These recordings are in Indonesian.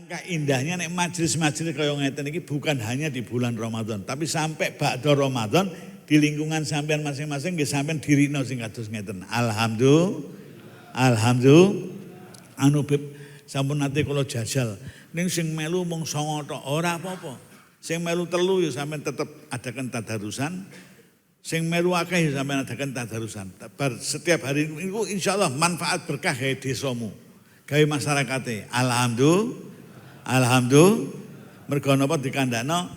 Alangkah indahnya nek majelis-majelis kaya ngeten iki bukan hanya di bulan Ramadan, tapi sampai ba'da Ramadan di lingkungan sampean masing-masing nggih sampean dirino sing kados ngeten. Alhamdulillah. Anu Beb, sampun nate kula jajal. Ning sing melu mung 9 tok, ora apa-apa. Sing melu 3 ya sampean tetep adakan tadarusan. Sing melu akeh ya sampean adakan tadarusan. Setiap hari niku insyaallah manfaat berkah gawe desamu. Gawe masyarakate. Alhamdulillah. Mergo napa dikandakno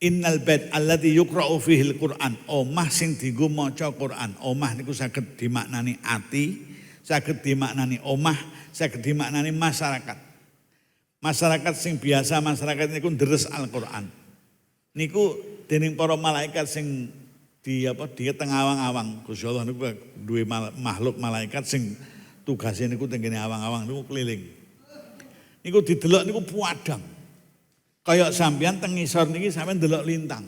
innal bait allati yuqra'u fihil Qur'an. Omah sing dienggo maca Qur'an. Omah niku saged dimaknani ati, saged dimaknani omah, saged dimaknani masyarakat. Masyarakat sing biasa masyarakat niku deres Al-Qur'an. Niku dening para malaikat sing di tengah awang-awang. Gusti Allah niku duwe makhluk malaikat sing tugasnya niku teng kene awang-awang niku keliling. Niku didelok niku puadang. Kayak sampean teng ngisor niki sampean delok lintang.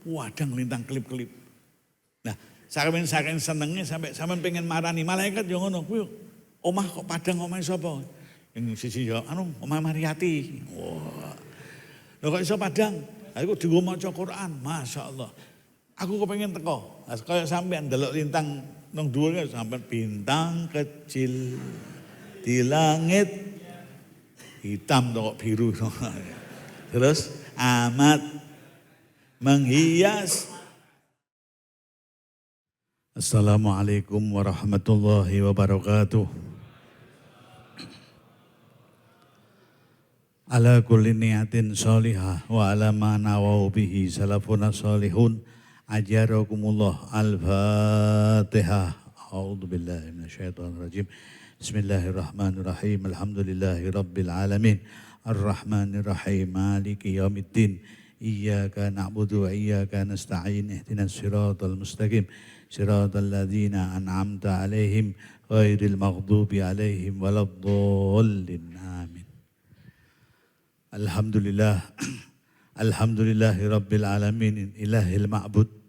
Puadang lintang kelip-kelip. Nah, saking senenge sampai sampean pengen marani malaikat yo ngono kuwi. Omah kok padang omahe sapa? Yang sisi yo omah Mariati. Wah. Lho kok iso padang? Aku dienggo maca Quran, masyaallah. Aku kepengin teko. Kayak sampean delok lintang nang dhuwur sampean bintang kecil di langit hitam kok biru. Terus amat menghias. Assalamualaikum warahmatullahi wabarakatuh. Ala kulli niyatin sholihah wa ala ma nawau bihi salafuna sholihun ajarakumullah. Al-Fatihah. A'udzu billahi minasyaitonir rajim. Bismillahirrahmanirrahim. Alhamdulillahi rabbil alamin. Ar-Rahmanir Rahim. Maliki yaumiddin. Iyyaka na'budu wa iyyaka nasta'in. Ihdinas siratal mustaqim. Siratal ladzina an'amta 'alaihim ghairil maghdubi 'alaihim waladdallin. Amin. Alhamdulillah. Alhamdulillahi rabbil alamin. Ilahil ma'bud.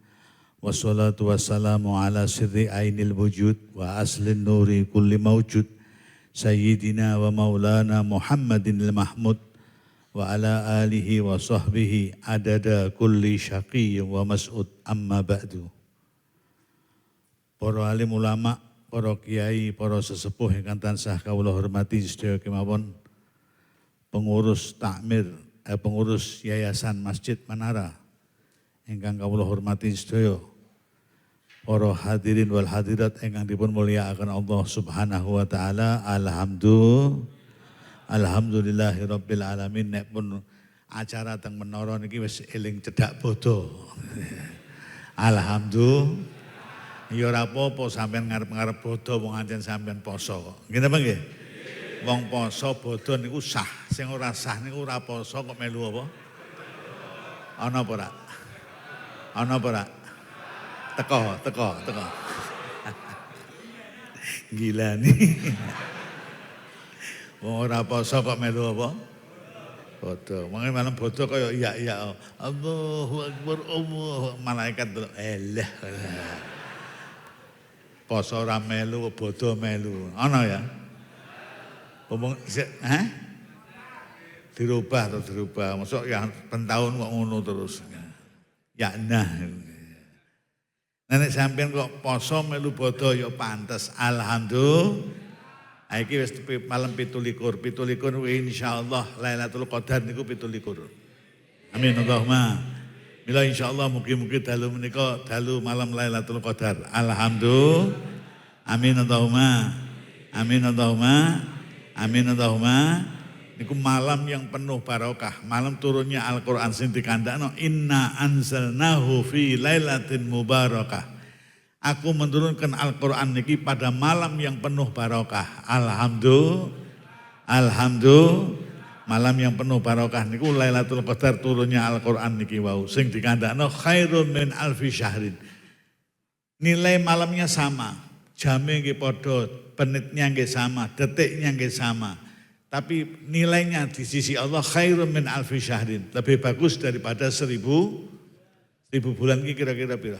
Wassalatu wassalamu ala sirri ainil wujud wa aslin nuri kulli mawjud. Sayyidina wa maulana Muhammadin al-Mahmud wa ala alihi wa sahbihi adada kulli syaqi wa mas'ud amma ba'du. Para alim ulama, para kiai, para sesepuh ingkang tansah kawula hormati sedaya kemawon, pengurus takmir, pengurus Yayasan Masjid Menara ingkang kawula hormati sedaya, para hadirin wal hadirat ingkang dipun mulyakaken Allah Subhanahu wa taala. Alhamdulillahirabbil alamin. Nek pun acara teng menara niki wis eling cedhak bodho. Alhamdulillah. Ya ora apa-apa sampean ngarep-ngarep bodho wong ancen sampean poso kok. Nggih napa nggih? Wong poso bodho niku sah. Sing ora sah niku ora poso kok melu apa? Ana apa ora? Ana apa ora? Teko. Gila nih. Wong ora poso kok melu apa? Bodho. Wong malam bodho kaya iya. Allahu Akbar, Allah. Malaikat delok elah. Poso ora melu, bodho melu. Ana ya? Ngomong dirubah. Masuk yang pentahun kok ngono terus. Ya nah. Nek sampean kok poso melu bodho ya pantes. Alhamdulillah. Iki wis malam 17 insyaallah Lailatul Qadar niku 17. Amin Allahumma. Mila insyaallah mugi-mugi dalu menika dalu malam Lailatul Qadar. Alhamdulillah. Amin Allahumma. Niku malam yang penuh barokah, malam turunnya Al-Qur'an sing dikandakno inna anzalnahu fi lailatin mubarakah. Aku menurunkan Al-Qur'an niki pada malam yang penuh barokah. Alhamdulillah. Malam yang penuh barokah niku Lailatul Qadar turunnya Al-Qur'an niki wau sing dikandakno khairun min alfi syahrin. Nilai malamnya sama, jamnya nggih padha, menitnya nggih sama, detiknya nggih sama. Tapi nilainya di sisi Allah khairun min alfi syahrin, lebih bagus daripada 1000 bulan iki kira-kira pira?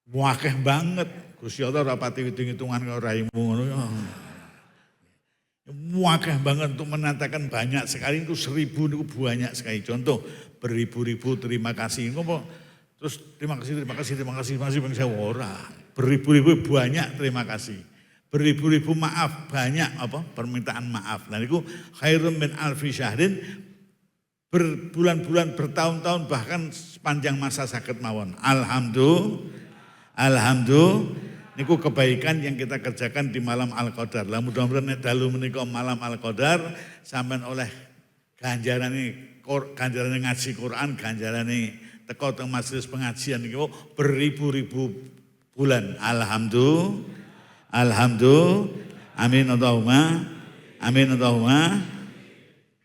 Wakeh banget. Gusti Allah ora pati hitung-hitungan karo raimu ngono ya. Wakah banget untuk menatakan banyak sekali itu 1000 itu banyak sekali. Contoh beribu-ribu terima kasih. Ngomong terus terima kasih masih bangsa ora. Beribu-ribu banyak terima kasih. Beribu-ribu maaf banyak apa permintaan maaf. Nah itu khairun min alfi syahrin, berbulan-bulan bertahun-tahun bahkan sepanjang masa sakit mawon. Alhamdulillah. Niku kebaikan yang kita kerjakan di malam Al-Qadar. Lah mudah-mudahan nek dalu menika malam Al-Qadar sampean oleh ganjarane ngaji Quran, ganjarane teko teng majelis pengajian niku beribu-ribu bulan. Alhamdulillah. Amin Allahumma.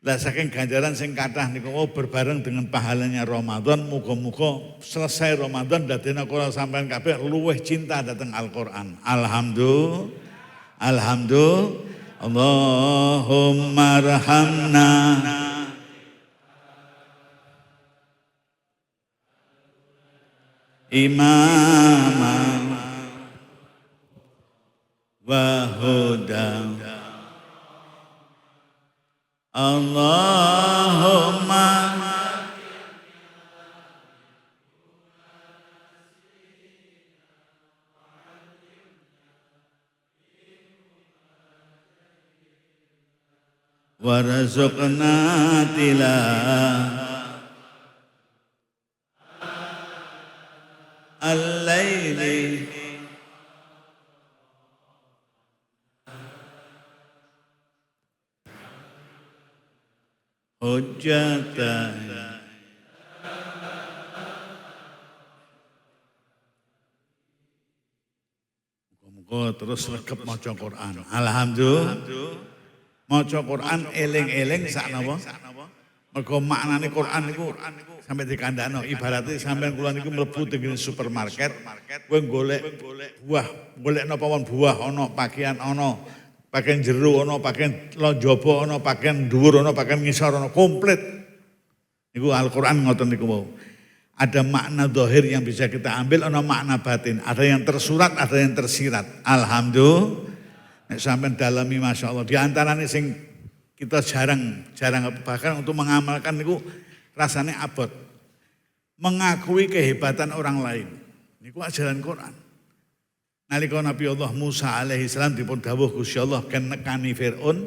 Lah saking ganjaran sing kathah niku berbareng dengan pahalanya Ramadan, muga-muga selesai Ramadan dadekna kula sampean kabeh luweh cinta dhateng Al-Qur'an. Alhamdulillah. Allahumma arhamna imama wa hudan. Allahumma warzuqna al-laili hujjatan. Muga terus regep maca Quran. Alhamdulillah. Maca Quran eling-eling sak napa? Mergo maknane Quran niku sampai dikandakno ibaratnya sampean kula niku mlebu teng supermarket, kowe golek buah, golek napa won buah ana, pakaian ana, pakaian jero ana, pakaian njaba ana, pakaian dhuwur ana, pakaian ngisor ana, komplit. Niku Al-Qur'an ngoten niku mau. Ada makna zahir yang bisa kita ambil, ana makna batin. Ada yang tersurat, ada yang tersirat. Alhamdulillah. Nek sampean dalami masyaallah. Di antarane sing kita jarang bahkan untuk mengamalkan niku rasanya abot. Mengakui kehebatan orang lain. Niku ajaran Quran. Nalika Nabi Allah Musa alaihi salam dipun dawuh Gusti Allah kan nekani Firaun.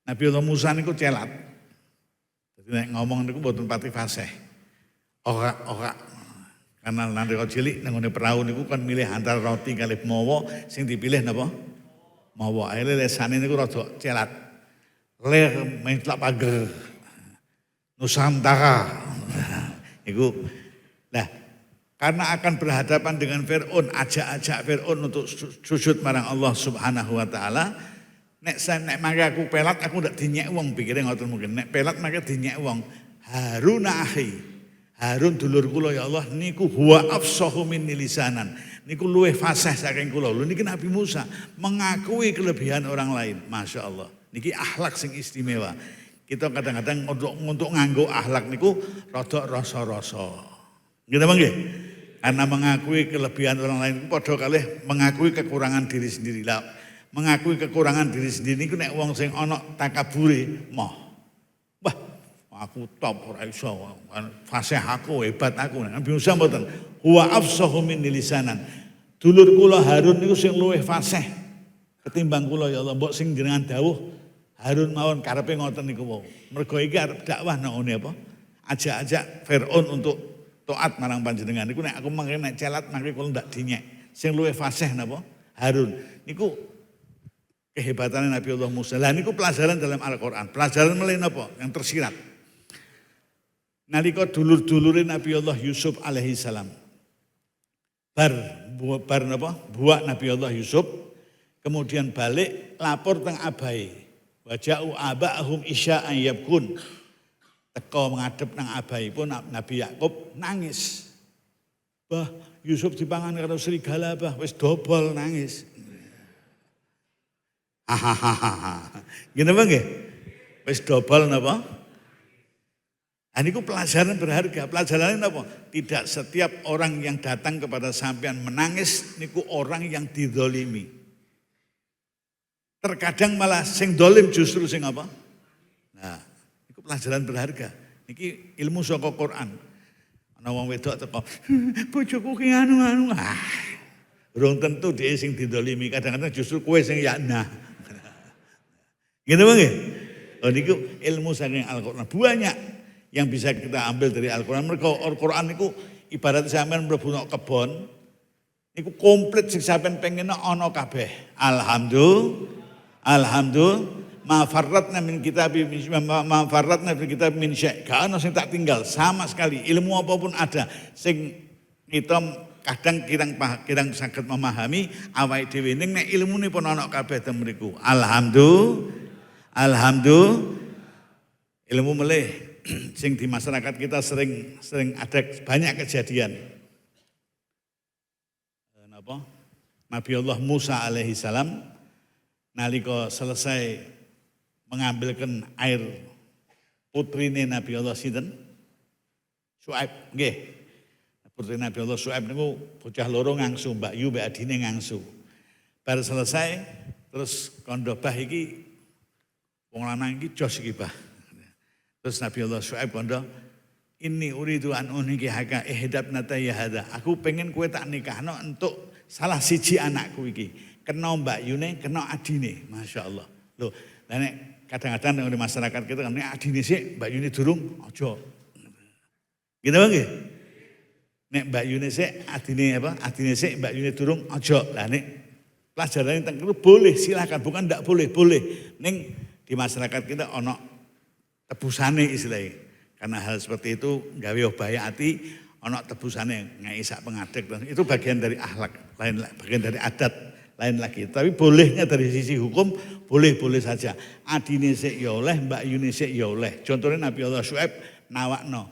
Nabi Allah Musa niku celat. Jadi nek ngomong niku mboten pati fasih. Ora karena nalika cilik nang ngene perahu niku kan milih antara roti kali mawa, sing dipilih napa? Mawa. Akhire lesane niku rada celat. Leh mentlak pager. Nusantara. Iku. Nah, karena akan berhadapan dengan Fir'aun, ajak Fir'aun untuk sujud marang Allah Subhanahu wa taala. Nek mangke aku pelat aku ndak dinyek wong, pikire ngoten mungkin. Nek pelat mangke dinyek wong. Harun akhi. Harun dulur kula ya Allah niku huwa afsahu minni lisanan. Niku luwih fasih saking kula. Lho niki Nabi Musa mengakui kelebihan orang lain. Masya Allah. Niki akhlak sing istimewa. Kita kadang-kadang untuk nganggo akhlak niku rada rasa-rasa. Nggih ta nggih? Karena mengakui kelebihan orang lain padha kalih mengakui kekurangan diri sendiri. Lah, mengakui kekurangan diri sendiri niku nek wong sing ana takabure moh. Wah, aku top ora iso. Fasih aku, hebat aku. Nabi Musa mboten. Huwa afsahu min lisanan. Dulur kula Harun niku sing luwih fasih ketimbang kula ya Allah. Mbok sing jenengan dawuh Harun mawon karepe ngoten niku wau. Mergo iki arep dakwah nang ngene apa? Ajak-ajak Firaun untuk taat marang panjenengan. Niku nek aku mangke nek celat mangke kula ndak dinyek. Sing luwih fasih napa? Harun. Niku kehebatannya Nabi Allah Musa. Lah niku pelajaran dalam Al-Qur'an. Pelajaran mulai napa? Yang tersirat. Nalika dulur-dulure Nabi Allah Yusuf alaihi salam. Bar napa? Buak Nabi Allah Yusuf. Kemudian balik lapor teng abahe. Waja'u aba'ahum isya'an yabkun. Teko menghadap nang abaipun Nabi Yakub nangis. Bah, Yusuf dipangan karo serigala bah, wis dobol nangis. Hahaha. Gini apa nggih? Wis dobol napa? Niku pelajaran berharga. Pelajarannya napa? Tidak setiap orang yang datang kepada sampean menangis niku orang yang dizalimi. Terkadang malah sing dolim justru sing apa? Nah, itu pelajaran berharga. Iki ilmu saka Quran. Ana wong wedok teko, bojoku ki anu-anu. Urung tentu dia sing didolimi, kadang-kadang justru kowe sing ya nah. Gitu Bang ya? Oh niku ilmu saking Al-Qur'an. Banyak yang bisa kita ambil dari Al-Qur'an. Mergo Al-Qur'an niku ibarat sampean mlebu nang kebon, niku komplit sing sampean pengen ana kabeh. Alhamdulillah. Ma farratna min kitabi ma farratna fi kitab min syai'. Gak ono sing tak tinggal sama sekali. Ilmu apapun ada sing kita kadang kirang saged memahami awake dhewe ning nek ilmune pun ana kabeh ten mriku. Alhamdulillah. Ilmu melih sing di masyarakat kita sering ada banyak kejadian. Napa? Nabi Allah Musa alaihi salam nalika selesai mengambilkan air putrine Nabi Allah sinten? Syuaib, nggih. Putri Nabi Allah Syuaib niku bocah loro ngangsu, Mbak Yu mbak adine ngangsu. Bar selesai terus kondo bah iki wong lanang iki jos iki bah. Terus Nabi Allah Syuaib kondo, "Inni uridu an uniki haka ihdab nataya hada." Aku pengen kowe tak nikahno untuk salah siji anakku iki. Kena Mbak Yune, kena adine. Masya Allah. Loh, lah nek kadang-kadang di masyarakat kita kan nek adine sik, Mbak Yune durung aja. Gitu Bang nggih? Nek Mbak Yune sik, adine apa? Adine sik, Mbak Yune durung aja. Lah nek pelajaran teng kene boleh, silakan, bukan ndak boleh, boleh. Ning di masyarakat kita ono tebusane istilahnya. Karena hal seperti itu gawe bahaya ati, ono tebusane ngei sak pengadek. Itu bagian dari akhlak, lain bagian dari adat. Lain lagi, tapi bolehnya dari sisi hukum boleh-boleh saja. Adine sik ya oleh, Mbak Yune sik ya oleh. Contohnya Nabi Allah Syuaib nawakno,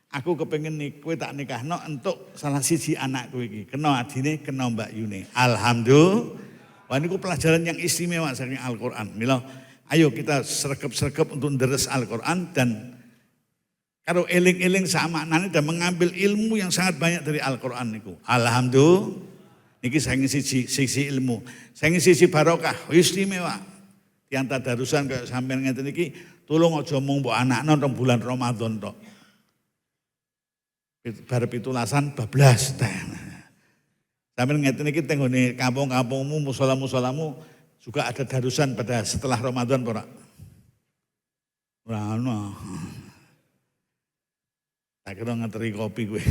aku kepengen nih kowe tak nikahno untuk salah siji anakku iki. Kena adine, kena Mbak Yune. Alhamdulillah. Wah niku pelajaran yang istimewa saking Al-Qur'an. Mila, ayo kita sergap-sergap untuk deres Al-Qur'an dan karo eling-eling sama maknane dan mengambil ilmu yang sangat banyak dari Al-Qur'an niku. Alhamdulillah. Niki saking sisi ilmu, saking sisi barokah, istimewa. Yang tadarusan kayak sampean ngeten niki, tolong aja mung mbok anakno teng bulan Ramadan tok. Bar 17 bablas. Sampean ngeten niki teng nggone kampung-kampungmu, musala-musalamu juga ada darusan pada setelah Ramadan ora? Ora ono. Tak kira ngeteri kopi kowe.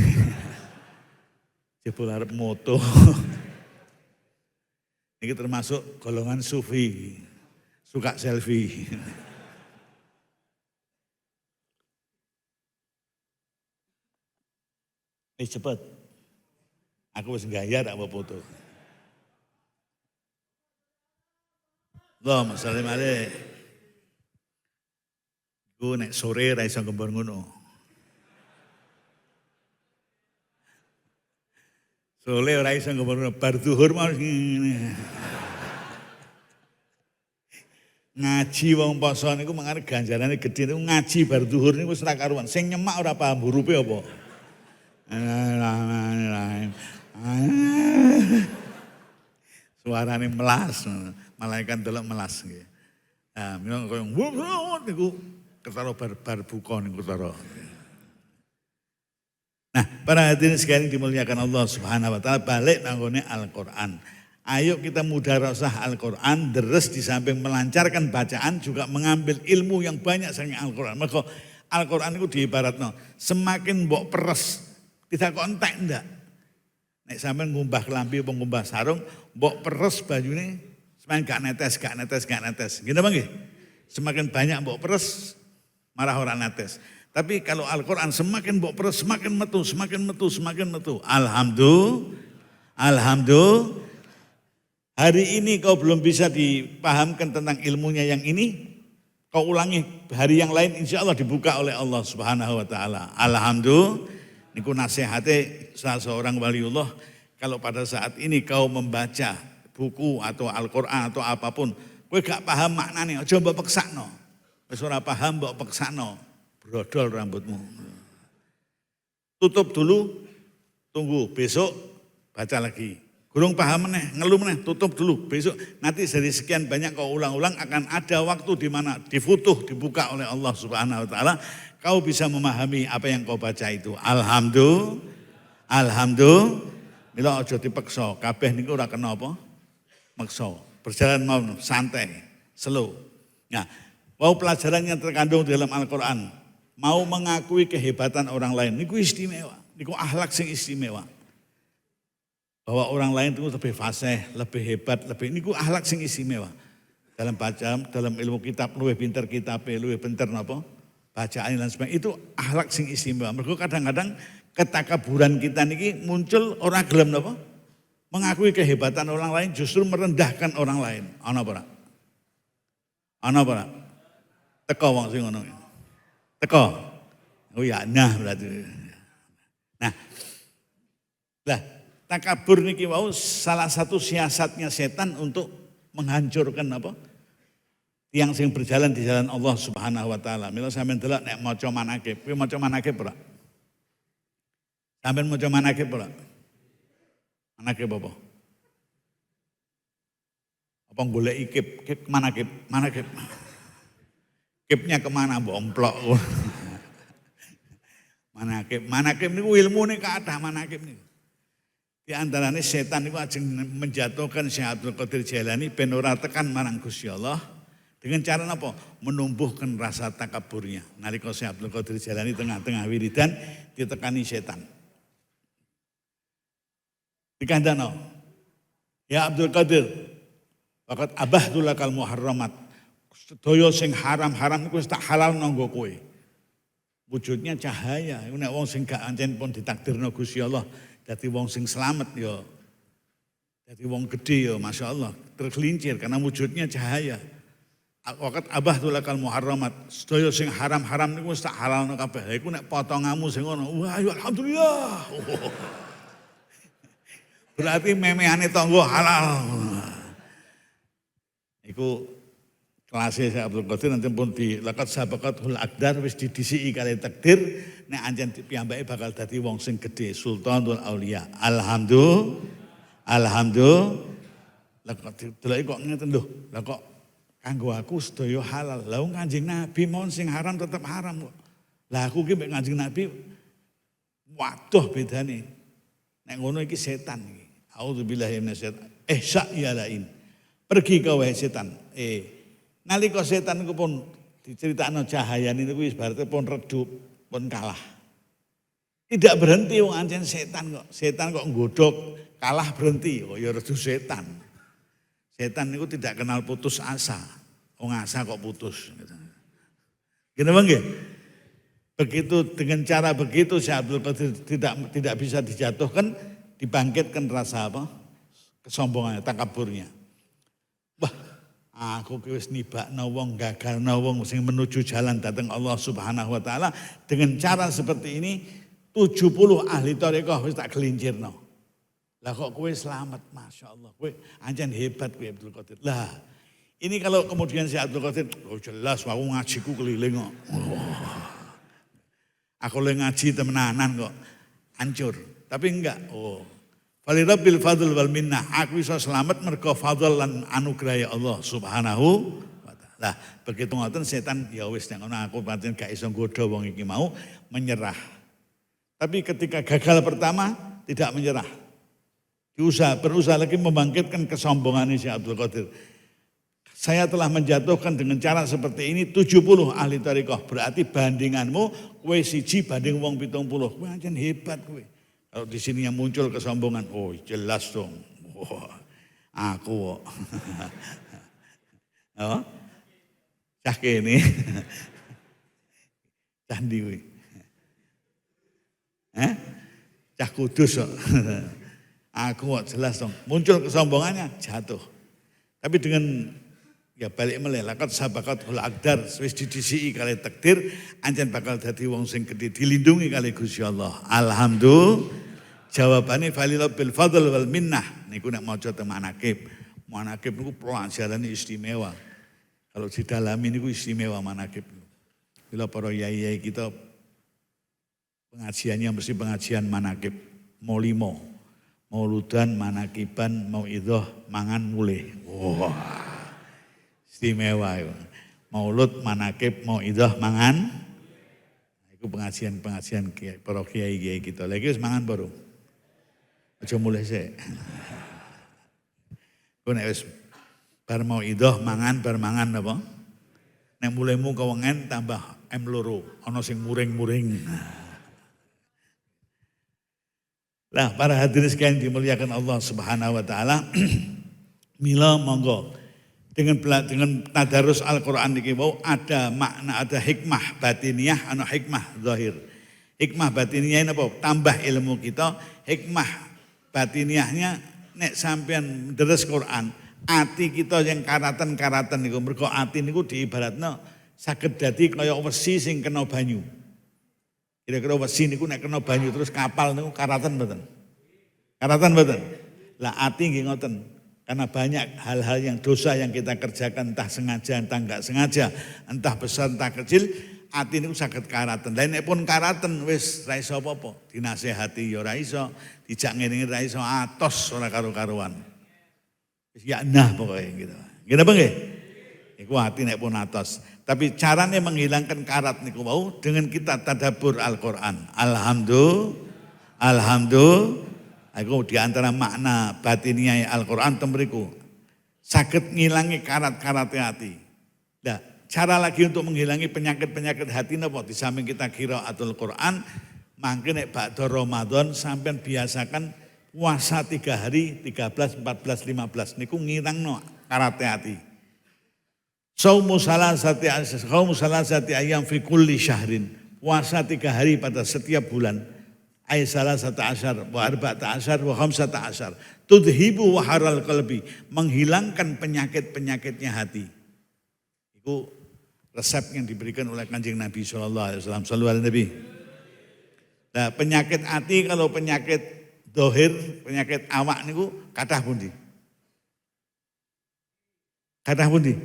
Jebul arep moto. Ini termasuk golongan sufi, suka selfie. Cepet, aku wis gaya tak apa foto. Allahumma sholli alaihi. Gue nek sore ra iso ngembor ngono. Sole ora iso ngomong bar zuhur mau ngaji wong poso niku mangane ganjarane gedhe niku ngaji bar zuhur niku wis ora karuan. Sing nyemak ora paham hurufe apa. Suarane melas, malaikat delok melas nggih. Nah, mila koyo niku ketara bar buka niku ketara. Nah, para hadirin sekalian dimuliakan Allah Subhanahu wa taala, balik nanggone Al-Qur'an. Ayo kita mudarasah Al-Qur'an, deres di samping melancarkan bacaan juga mengambil ilmu yang banyak saking Al-Qur'an. Maka Al-Qur'an itu diibaratno, semakin mbok peres, tidak kok entek ndak. Nek sampean ngumbah kelambi apa ngumbah sarung, mbok peres bajune semakin gak netes. Gitu Bang nggih? Semakin banyak mbok peres, marah ora netes. Tapi kalau Al-Quran semakin mbok peres, semakin metu. Alhamdulillah. Hari ini kau belum bisa dipahamkan tentang ilmunya yang ini, kau ulangi hari yang lain insya Allah dibuka oleh Allah Subhanahu wa taala. Alhamdulillah. Niku nasihate salah seorang waliullah, kalau pada saat ini kau membaca buku atau Al-Quran atau apapun, kowe gak paham maknane, aja mbok peksakno. Wis ora paham mbok peksakno. Brodol rambutmu. Tutup dulu, tunggu besok baca lagi. Burung paham meneh, ngeluh meneh, tutup dulu. Besok nanti dari sekian banyak kau ulang-ulang akan ada waktu di mana difutuh, dibuka oleh Allah Subhanahu wa taala, kau bisa memahami apa yang kau baca itu. Alhamdulillah. Mila aja dipeksa, kabeh niku ora kena apa? Maksa. Berjalan mau santai, slow. Nah, mau pelajaran yang terkandung dalam Al-Qur'an, mau mengakui kehebatan orang lain, niku istimewa, niku akhlak sing istimewa. Bahwa orang lain itu lebih fasih, lebih hebat, lebih niku akhlak sing istimewa. Dalam baca, dalam ilmu kitab, luwih pinter kitabe, luwih pinter napa? Bacaan dan sebagainya, itu akhlak sing istimewa. Mergo kadang-kadang ketakaburan kita niki muncul orang gelem napa? Mengakui kehebatan orang lain justru merendahkan orang lain. Ana apa ora? Ana apa ora? Teko wong sing ngono. Teko. Oh ya, nah berarti. Nah. Lah, takabur niki wau salah satu siasatnya setan untuk menghancurkan apa? Yang sing berjalan di jalan Allah Subhanahu wa taala. Mila sampeyan delok nek maca manakib, kowe maca manakib ora? Sampeyan maca manakib ora? Manakib apa? Apa golek kip manakib? Manakib. Kipnya kemana bomplok? Manakib niku ilmune kathah manakib niku. Di antaranya setan itu ajeng menjatuhkan Syekh Abdul Qadir Jailani ben ora tekan marang Gusti Allah dengan cara apa? Menumbuhkan rasa takaburnya. Nalika Syekh Abdul Qadir Jailani tengah-tengah wiridan ditekani setan. Dikandano, ya Abdul Qadir, waqat abahtu lakal muharramat. Sedaya sing haram-haram iku wis tak halal nanggo kowe. Wujudnya cahaya, nek wong sing gak ancen pun ditakdirno Gusti Allah dadi wong sing selamat ya. Dadi wong gede ya masyaallah, tergelincir karena wujudnya cahaya. Waqat abahtu lakal muharramat. Sedaya sing haram-haram niku wis tak halalno kabeh. Iku nek potonganmu sing ngono. Wah, ya alhamdulillah. Berarti memehane tangga halal. Iku kelasnya Syekh Abdul Qadir nanti pun di lakat sabaqatul aqdar wis didisiki kali takdir nek anjen piyambake bakal dadi wong sing gedhe sultanul auliya. Alhamdulillah. Lah kok delok kok ngeten lho. Lah kok kanggo aku sedaya halal. Lah wong Kanjeng Nabi mon sing haram tetep haram kok. Lah aku ki mek Kanjeng Nabi waduh bedane. Nek ngono iki setan iki. Auzubillahi minasyaitan. Syak ya lain. Pergi kau wahai setan. Nalika setan niku pun diceritakno cahayane niku wis berarti pun redup, pun kalah. Tidak berhenti wong ancen setan kok. Setan kok nggodhog, kalah berhenti. Oh ya redu setan. Setan niku tidak kenal putus asa. Wong asa kok putus. Gini bang nggih? Begitu dengan cara begitu Syekh Abdul Qadir tidak bisa dijatuhkan, dibangkitkan rasa apa? Kesombongannya, takaburnya. Wah, aku wis nibakno wong, gagalno wong sing menuju jalan datang Allah Subhanahu wa taala dengan cara seperti ini 70 ahli thariqah wis tak gelincirno. Lah kok kowe selamat, masyaallah. Kowe anjen hebat kowe Abdul Qadir. Lah, ini kalau kemudian si Abdul Qadir, oh jelas aku ngajiku keliling kok. Aku le ngaji temenanan kok. Hancur. Tapi enggak. Oh. Falirabbil fadl wal minnah. Aku bisa selamat mergo fadl lan anugerah Allah Subhanahu wa taala. Begitu ngoten setan ya wis nek ngono aku pancen gak iso nggodha wong iki mau menyerah. Tapi ketika gagal pertama tidak menyerah. Berusaha lagi membangkitkan kesombongan si Abdul Qadir. Saya telah menjatuhkan dengan cara seperti ini 70 ahli thariqah. Berarti bandinganmu kowe siji banding wong 70. Kowe ancen hebat kowe. Kalau di sini yang muncul kesombongan, oh jelas dong. Wah, aku kok. Oh, cah kene. Candi kowe. Cah kudus kok. Aku kok jelas dong. Muncul kesombongannya, jatuh. Tapi dengan ya balik meleh lakat sabaqatul aqdar wis didisiki kali takdir ancen bakal dadi wong sing gedhe dilindungi kali Gusti Allah. Alhamdulillah. Jawabane falilal bil fadl wal minnah niku nek maca teng manakib. Manakib niku pelajaran istimewa. Kalau didalami niku istimewa manakib. Bila para yai-yai kita pengajiannya mesti pengajian manakib molimo. Mauludan, manakiban, mauidhah, mangan mulih. Wah, istimewa itu. Maulud, manakib, mauidhah, mangan. Itu pengajian para kiai kita. Lagi wis mangan baru. Aja mulih sik. Ku nek wis bar mauidhah mangan bar mangan apa? Nek mulihmu kewengen tambah M2, ana sing muring-muring. Lah para hadirin sekalian dimuliakan Allah Subhanahu wa taala. Mila monggo dengan tadarus Al-Qur'an niki wau ada makna, ada hikmah batiniah, ana hikmah zahir. Hikmah batiniah napa? Tambah ilmu kita, hikmah batiniahnya nek sampean deres Quran, ati kita yang karatan-karatan niku mergo ati niku diibaratno saged dadi kaya wesi sing kena banyu. Kira-kira wesi niku nek kena banyu terus kapal niku karatan mboten? Karatan mboten? Lah ati nggih ngoten. Karena banyak hal-hal yang dosa yang kita kerjakan entah sengaja entah enggak sengaja, entah besar entah kecil, ati niku saged karatan. Lah nek pun karatan wis ra iso apa-apa. Dinasehati ya ora iso, dijak ngene ra iso, atos ora karo-karuan. Wis ya nah pokoke gitu. Nggih napa nggih? Iku ati nek pun atos. Tapi caranya menghilangkan karat niku wau dengan kita tadabbur Al-Qur'an. Alhamdulillah. Aku di antara makna batiniah Al-Qur'an temriku saged ngilangi karat-karat hati. Nah, cara lagi untuk menghilangi penyakit-penyakit hati napa? Di samping kita qiraatul Qur'an, mangke nek ba'da Ramadan sampean biasakan puasa 3 hari, 13, 14, 15 niku ngilangno karat hati. Saumu salasati ayam fi kulli syahrin. Puasa 3 hari pada setiap bulan. Ay salasata asyar wa arba'ata asyar wa khamsata asyar. Tudhibu waharal qalbi. Menghilangkan penyakit-penyakitnya hati. Itu resep yang diberikan oleh Kanjeng Nabi SAW. Sallallahu alaihi Nabi. Nah, penyakit hati kalau penyakit dohir, penyakit awak niku kathah pundi? Kathah pundi?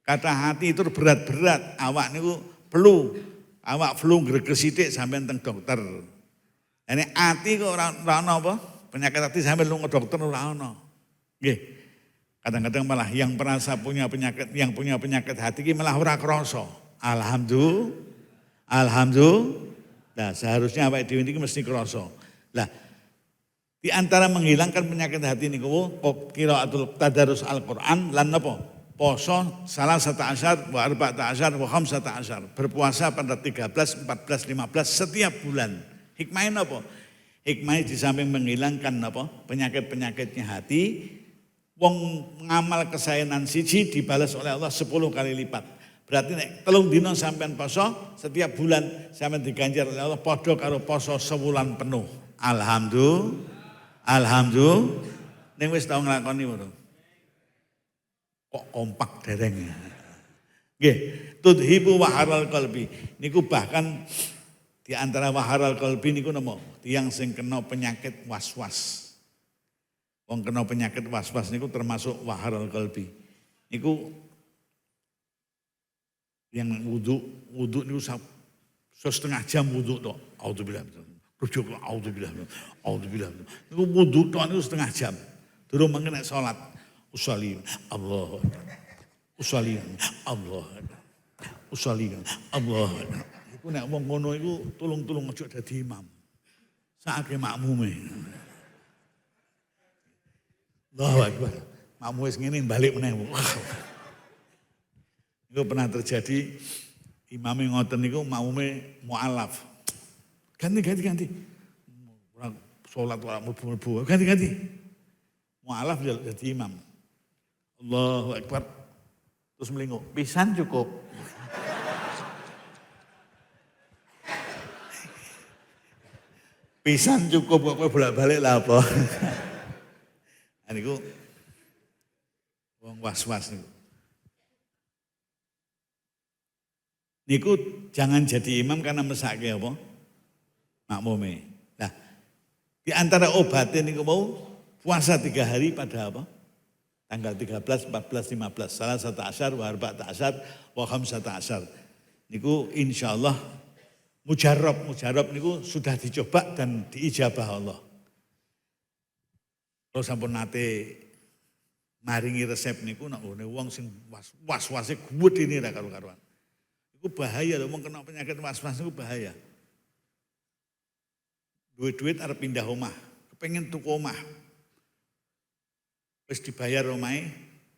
Kata hati itu berat-berat, awak niku flu, awak flu greges sithik sampean teng dokter. Ini hati kok ora ana apa? Penyakit hati sampean lunga dokter ora ana. Nggih. Kadang-kadang malah yang merasa punya penyakit, yang punya penyakit hati iki malah ora krasa. Alhamdulillah. Nah, seharusnya awake dhewe iki mesti krasa. Lah, di antara menghilangkan penyakit hati niku qiraatul tadarus Al-Qur'an lan napa? Poso salah satu asyar, wa arba'ata asyar, wa khamsata asyar. Berpuasa pada 13, 14, 15 setiap bulan. Hikmahnya apa? Hikmahnya di samping menghilangkan apa? Penyakit-penyakitnya hati. Wong ngamal kesaenan siji dibalas oleh Allah 10 kali lipat. Berarti nek 3 dina sampean poso, setiap bulan sampean diganjar oleh Allah padha karo poso sebulan penuh. Alhamdulillah. Ning wis tau nglakoni ngono. Kok kompak dereng. Nggih, tudhibu waharal qalbi. Niku bahkan di antara waharal qalbi niku napa? Tiyang sing kena penyakit was-was. Wong kena penyakit was-was niku termasuk waharal qalbi. Niku yang wudu niku setengah jam wudu tok. Auzubillah. Rujuk auzubillah. Niku wudu tok niku setengah jam. Durung mangke nek salat. Usalli Allah. Iku nek wong ngono iku tulung-tulung aja dadi imam. Sakake makmume. Allahu Akbar. Makmum wis ngene balik meneh. Itu pernah terjadi imame ngoten niku makmume mualaf. Ganti. Ora salat ora mlebu-mlebu. Ganti. Mualaf jadi imam. Allahu Akbar. Terus melingkuh, pisan cukup. Pisan cukup kok kowe bolak-balik lah apa. Niku wong was-was niku. Niku jangan jadi imam karena mesake apa? Makmume. Nah, di antara obatnya niku mau puasa 3 hari pada apa? Tanggal 13, 14, 15. Salah satu asyar, wa arba'ata asyar, wa khamsata asyar. Niku insyaallah mujarab niku sudah dicoba dan diijabah Allah. Kalau sampun nate maringi resep niku nek wong sing was-wase gedene ra karo-karuan. Iku bahaya lho, wong kena penyakit was-was niku bahaya. Duit-duit arep pindah omah, kepengin tuku omah. Wis dibayar omahe,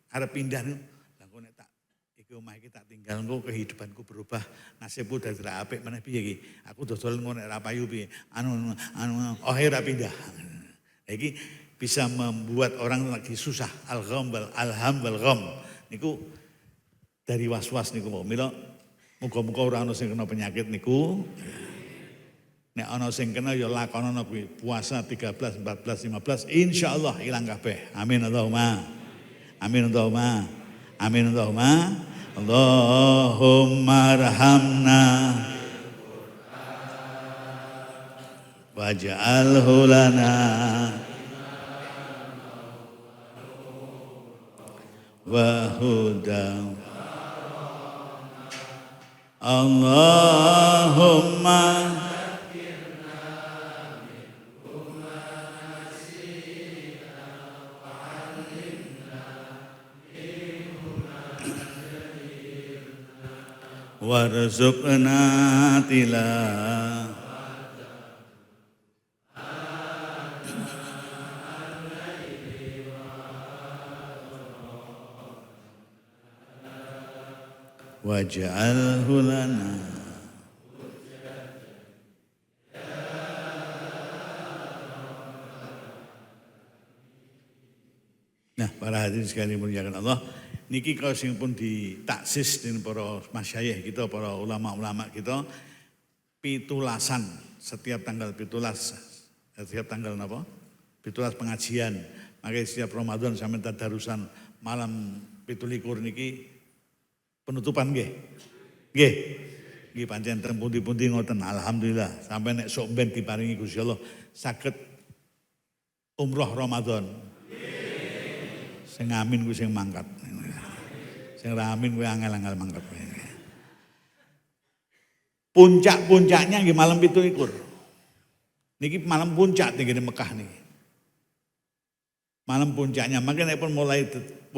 arep pindah niku. Lah kok nek tak iki omah iki tak tinggal engko kehidupanku berubah, nasibku dadi ra apik meneh piye iki? Aku dodol ngono nek ra payu piye? Anu ora pindah. Iki bisa membuat orang lagi susah. Alham wal gham niku dari was-was niku mila muga-muga ora ana sing kena penyakit niku. Nek ana sing kena ya lakonana kuwi puasa 13, 14, 15 insyaallah ilang kabeh. Amin Allahumma. Amin Allahumma. Amin Allahumma. Allahumma arhamna waj'alhu lana wa hudan. Allahumma warzuqna tilawah. Waj'alhu lana. Nah, para hadirin sekalian muliakan Allah, niki kalau sing pun ditaksis dengan para masyayikh kita, para ulama-ulama kita, pitulasan setiap tanggal pitulas, setiap tanggal apa? Pitulas pengajian. Makanya setiap Ramadan sampai tadarusan malam 17 niki penutupan nggih. Nggih. Nggih pancen teng pundi-pundi ngoten. Alhamdulillah sampai nek sok ben diparingi Gusti Allah saged umroh Ramadan. Sing amin kuwi sing mangkat. Sing ra amin kuwi angel-angel mangkat. Puncak-puncaknya nggih malam 17. Niki malam puncak teng Mekah niki. Malam puncaknya, makanya pun mulai 18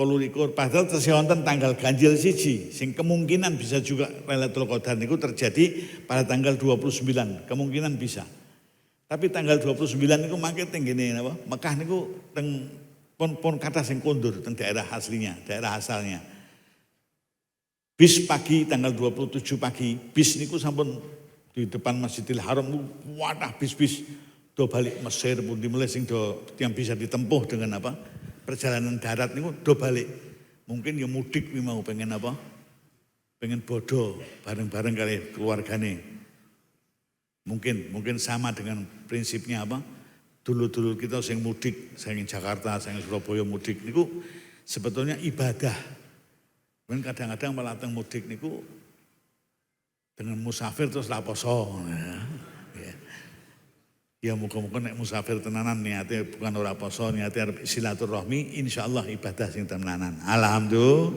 padahal tesih wonten tanggal ganjil siji sing kemungkinan bisa juga Lailatul Qadar niku terjadi pada tanggal 29, kemungkinan bisa. Tapi tanggal 29 niku mangke teng ngene napa? Mekah niku teng pun kata sing kondur teng daerah aslinya, daerah asalnya. Bis pagi tanggal 27 pagi, bis niku sampun di depan Masjidil Haram wadah bis-bis do balik Mesir pun dimulai sing do yang bisa ditempuh dengan apa? Perjalanan darat niku do balik. Mungkin ya mudik wi mau pengen apa? Pengen bodo bareng-bareng kali keluargane. Mungkin sama dengan prinsipnya apa? Dulu-dulu kita sing mudik, sing Jakarta, sing Surabaya mudik niku sebetulnya ibadah. Mungkin kadang-kadang malah teng mudik niku dengan musafir terus la poso. Ya muka-muka nek musafir tenanan niatnya bukan ora poso, niatnya silaturahmi, insyaallah ibadah sing tenanan. Alhamdulillah.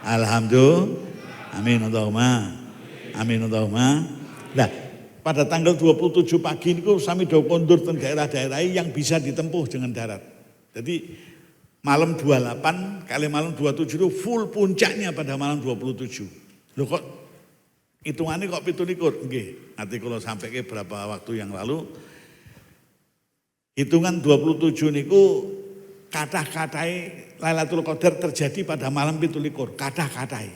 Alhamdulillah. Amin Allahumma. Amin Allahumma. Nah, pada tanggal 27 pagi niku sami do kondur teng daerah-daerah yang bisa ditempuh dengan darat. Jadi malam 28 kali malam 27 itu full puncaknya pada malam 27. Loh kok hitungannya kok 17? Nggih, nanti kalau sampai ke berapa waktu yang lalu hitungan 27 niku kathah-kathahe Lailatul Qadar terjadi pada malam 17, kathah-kathahe.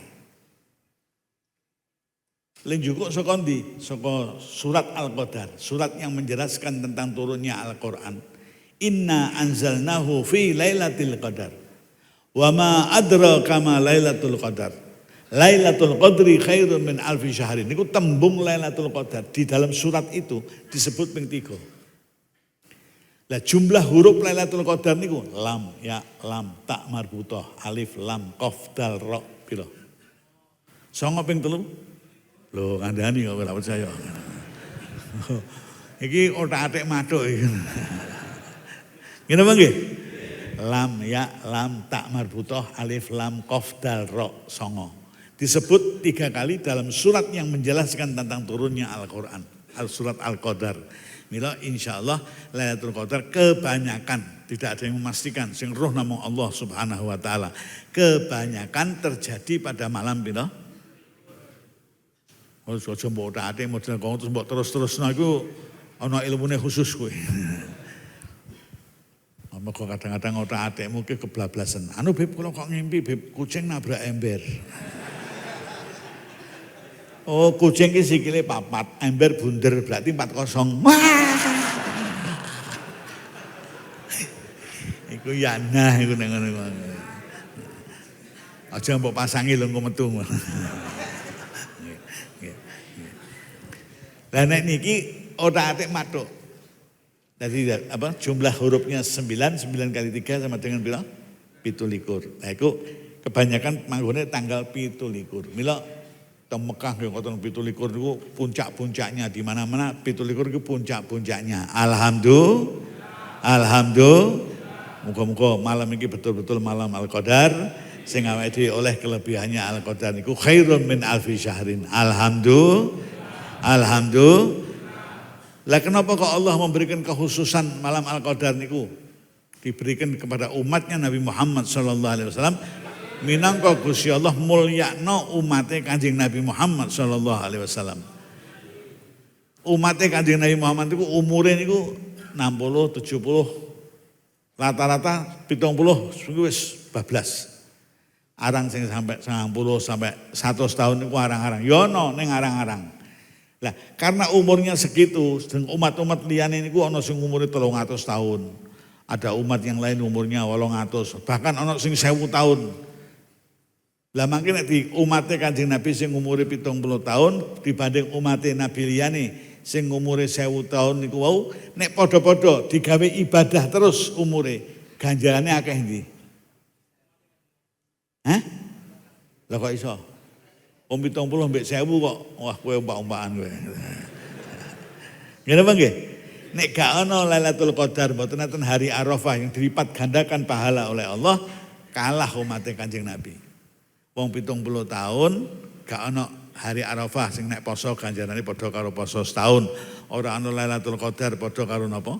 Lha njukuk saka ndi? Saka surat Al-Qadar, surat yang menjelaskan tentang turunnya Al-Qur'an. Inna anzalnahu fi lailatul qadar. Wa ma adraka ma lailatul qadar. Lailatul Qadri khairun min alfi syahrin. Niku tembung Lailatul Qadar di dalam surat itu disebut ping 3. Lah jumlah huruf Lailatul Qadar niku lam, ya, lam, ta marbutah, alif, lam, qaf, dal, ra, pira? 9 ping 3. Lho, kandhani kok ora percaya. Iki otak-atik mathuk iki. Ngene apa nggih? Lam, ya, lam, ta marbutah, alif, lam, qaf, dal, ra, 9. Disebut 3 kali dalam surat yang menjelaskan tentang turunnya Al-Quran. surat Al-Qadar. Mila insyaallah Lailatul Qadar kebanyakan, tidak ada yang memastikan, sing roh namung Allah Subhanahu wa taala. Kebanyakan terjadi pada malam pira? Oh, aja mbok ate model kok terus mbok terus-terusno iku ana ilmune khusus kowe. Maka kadang-kadang otak-atikmu ki keblablasan. Anu Beb, kula kok ngimpi Beb kucing nabrak ember. Oh, kucing ki sikile 4, ember bunder berarti 4-0. Iku yana iku nang ngono. Aja mbok pasangi lho engko metu. Lah nek niki otak-atik matuk. Jadi apa jumlah hurufnya 9 kali 3 sama dengan bilang 17. Nah itu kebanyakan manggone tanggal 17. Mila teng Mekah nggih ngoten 17 niku puncak-puncaknya di mana-mana 17 itu puncak-puncaknya. Alhamdulillah. Muga-muga malam ini betul-betul malam Al-Qadar sing awake dhewe oleh kelebihannya Al-Qadar niku khairun min alfi syahrin. Alhamdulillah. Lah kenapa kok Allah memberikan kekhususan malam Al-Qadar niku? Diberikan kepada umatnya Nabi Muhammad sallallahu alaihi wasallam minangka Gusti Allah mulyakno umate Kanjeng Nabi Muhammad sallallahu alaihi wasallam. Umate Kanjeng Nabi Muhammad niku umure niku 60, 70 rata-rata 70 wis bablas. Arang sing sampai 90 sampai 100 tahun niku arang-arang. Yo ono ning arang-arang. Lah, karena umurnya segitu, umat-umat liyane niku ana sing umure 300 tahun. Ada umat yang lain umurnya 800, bahkan ana sing 1000 tahun. Lah mangke nek di umate Kanjeng Nabi sing umure 70 tahun dibanding umate Nabi liyane sing umure 1000 tahun niku wau nek padha-padha digawe ibadah terus umure, ganjarane akeh ndi? Hah? Lah kok iso? Om 70 mbek 1000 kok wah kowe umpak-umpakan kowe. Ngene apa nggih? Nek gak ana Lailatul Qadar mboten enten hari Arafah yang dilipat gandakan pahala oleh Allah, kalah umat Kanjeng Nabi. Wong 70 tahun gak ana hari Arafah sing nek poso ganjarane padha karo poso setahun. Ora ana Lailatul Qadar padha karo napa?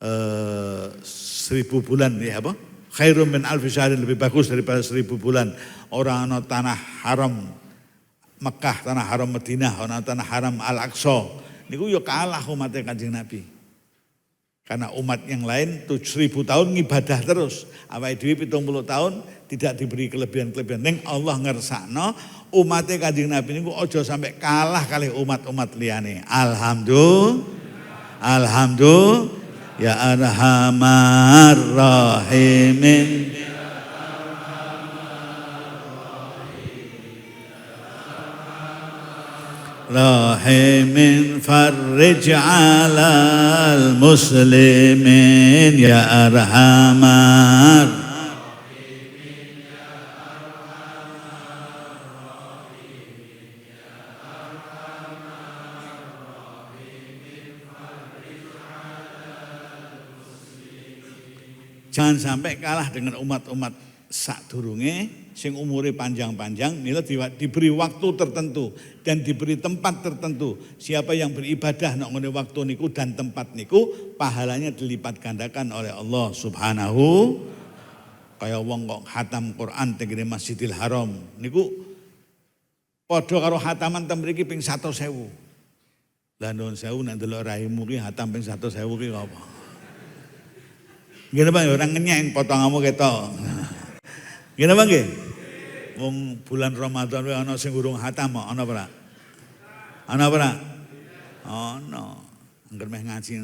1000 bulan ya apa? Khairun min alfi syahrin, lebih bagus daripada 1000 bulan. Ora ana tanah haram Mekah, tanah haram Madinah, ana tanah haram Al-Aqsa. Niku yo kalah umat Kanjeng Nabi. Karena umat yang lain 1000 tahun ngibadah terus. Awake dhewe 70 tahun tidak diberi kelebihan-kelebihan. Ning Allah ngersakno umat Kanjeng Nabi niku aja sampai kalah kali umat-umat liyane. Alhamdulillah. Ya arhamar rahimin. Rahimin farrij alal muslimin ya arhamar. Jangan sampai kalah dengan umat-umat sadurunge sing umure panjang-panjang, mila diberi waktu tertentu dan diberi tempat tertentu. Siapa yang beribadah nek ngene waktu niku dan tempat niku, pahalanya dilipat gandakan oleh Allah Subhanahu. Kaya wong kok khatam Quran teng Masjidil Haram niku padha karo khataman teng mriki ping 100.000. Lah nuwun sewu nek ndelok raimu ki khatam ping 100.000 ki apa? Gini bang, orang ngenyain potonganmu ketok. Gini bang, wong bulan Ramadan ana sing urung khatam, ana ora? Ana ora? Ana. Angger meh ngaji.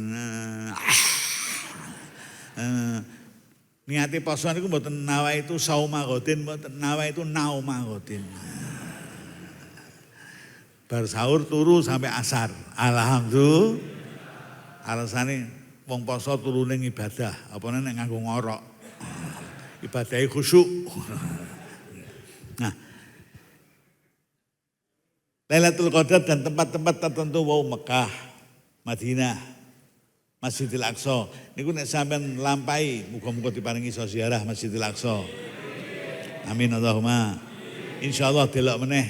Niate poso niku mboten nawa itu sauma godin, mboten nawa itu nauma godin. Bar sahur turu sampai asar. Alhamdulillah. Alasane wong poso turune ibadah, apane nek nganggo ngorok. Ibadahe khusyuk. Nah. Lailatul Qadar dan tempat-tempat tertentu wau Mekah, Madinah, Masjidil Aqsa. Niku nek sampean lampahi, muga-muga diparingi iso ziarah Masjidil Aqsa. Amin Allahumma. Insyaallah delok meneh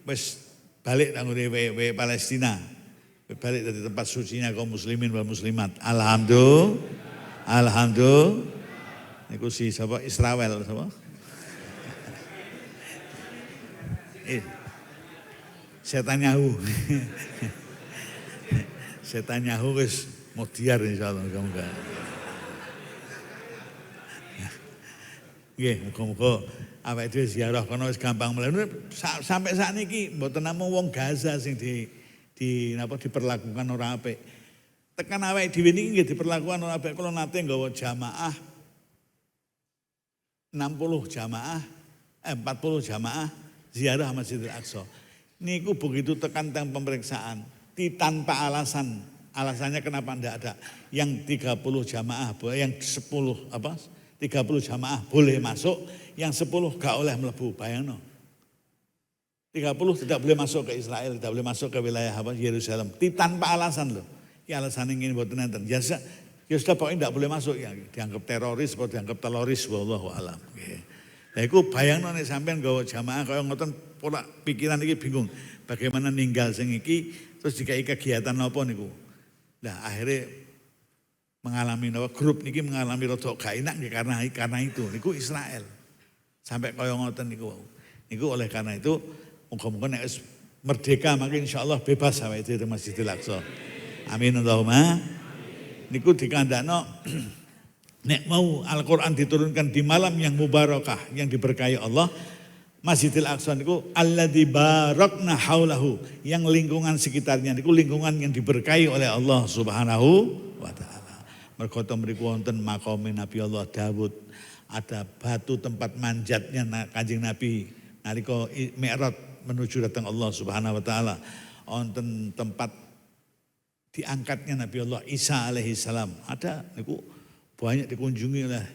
wis balik nang WW Palestina. balik dari tempat sucinya kaum muslimin wal muslimat. Alhamdulillah. Niku si sapa Israel sapa? Setanyahu. Setanyahu wis modiar insyaallah muga-muga. Nggih, muga-muga awake dhewe ziarah kono wis gampang mlayu. Sampai sakniki mboten namung wong Gaza sing diperlakukan ora apik. Tekan awake dhewe niki nggih diperlakukan ora apik. Kula nate nggawa jamaah 40 jamaah ziarah Masjidil Aqsa. Niku begitu tekan teng pemeriksaan, tanpa alasan. Alasannya kenapa enggak ada? Yang 30 jamaah, yang 30 jamaah boleh masuk, yang 10 gak oleh mlebu. Bayangno. 30 tidak boleh masuk ke Israel, tidak boleh masuk ke wilayah Yerusalem. Tanpa alasan loh. Ya alasan ingin mboten enten. Ya sudah pokoknya tidak boleh masuk, ya dianggap teroris atau dianggap teroris, wallahu alam. Nah iku bayangno nek sampean nggawa jamaah kaya ngoten pola pikiran iki bingung. Bagaimana ninggal sing iki terus dikai kegiatan apa niku. Nah akhirnya mengalami grup niki mengalami rada gak enak karena itu niku Israel. Sampai kaya ngoten niku. Niku oleh karena itu muga-muga nek merdeka maka insyaallah bebas awake dhewe Masjidil Aqsa. Amin Allahumma. Niku dikandakno nek mau Al-Quran diturunkan di malam yang mubarakah, yang diberkahi Allah, Masjidil Aqsa niku alladzi barakna haulahu, yang lingkungan sekitarnya niku lingkungan yang diberkahi oleh Allah Subhanahu wa taala. Mergo mriku wonten makame Nabi Allah Daud, ada batu tempat manjatnya Kanjeng Nabi nalika Mi'raj menuju datang Allah Subhanahu wa taala. Wonten tempat diangkatnya Nabi Allah Isa alaihi salam. Ada niku banyak dikunjungi oleh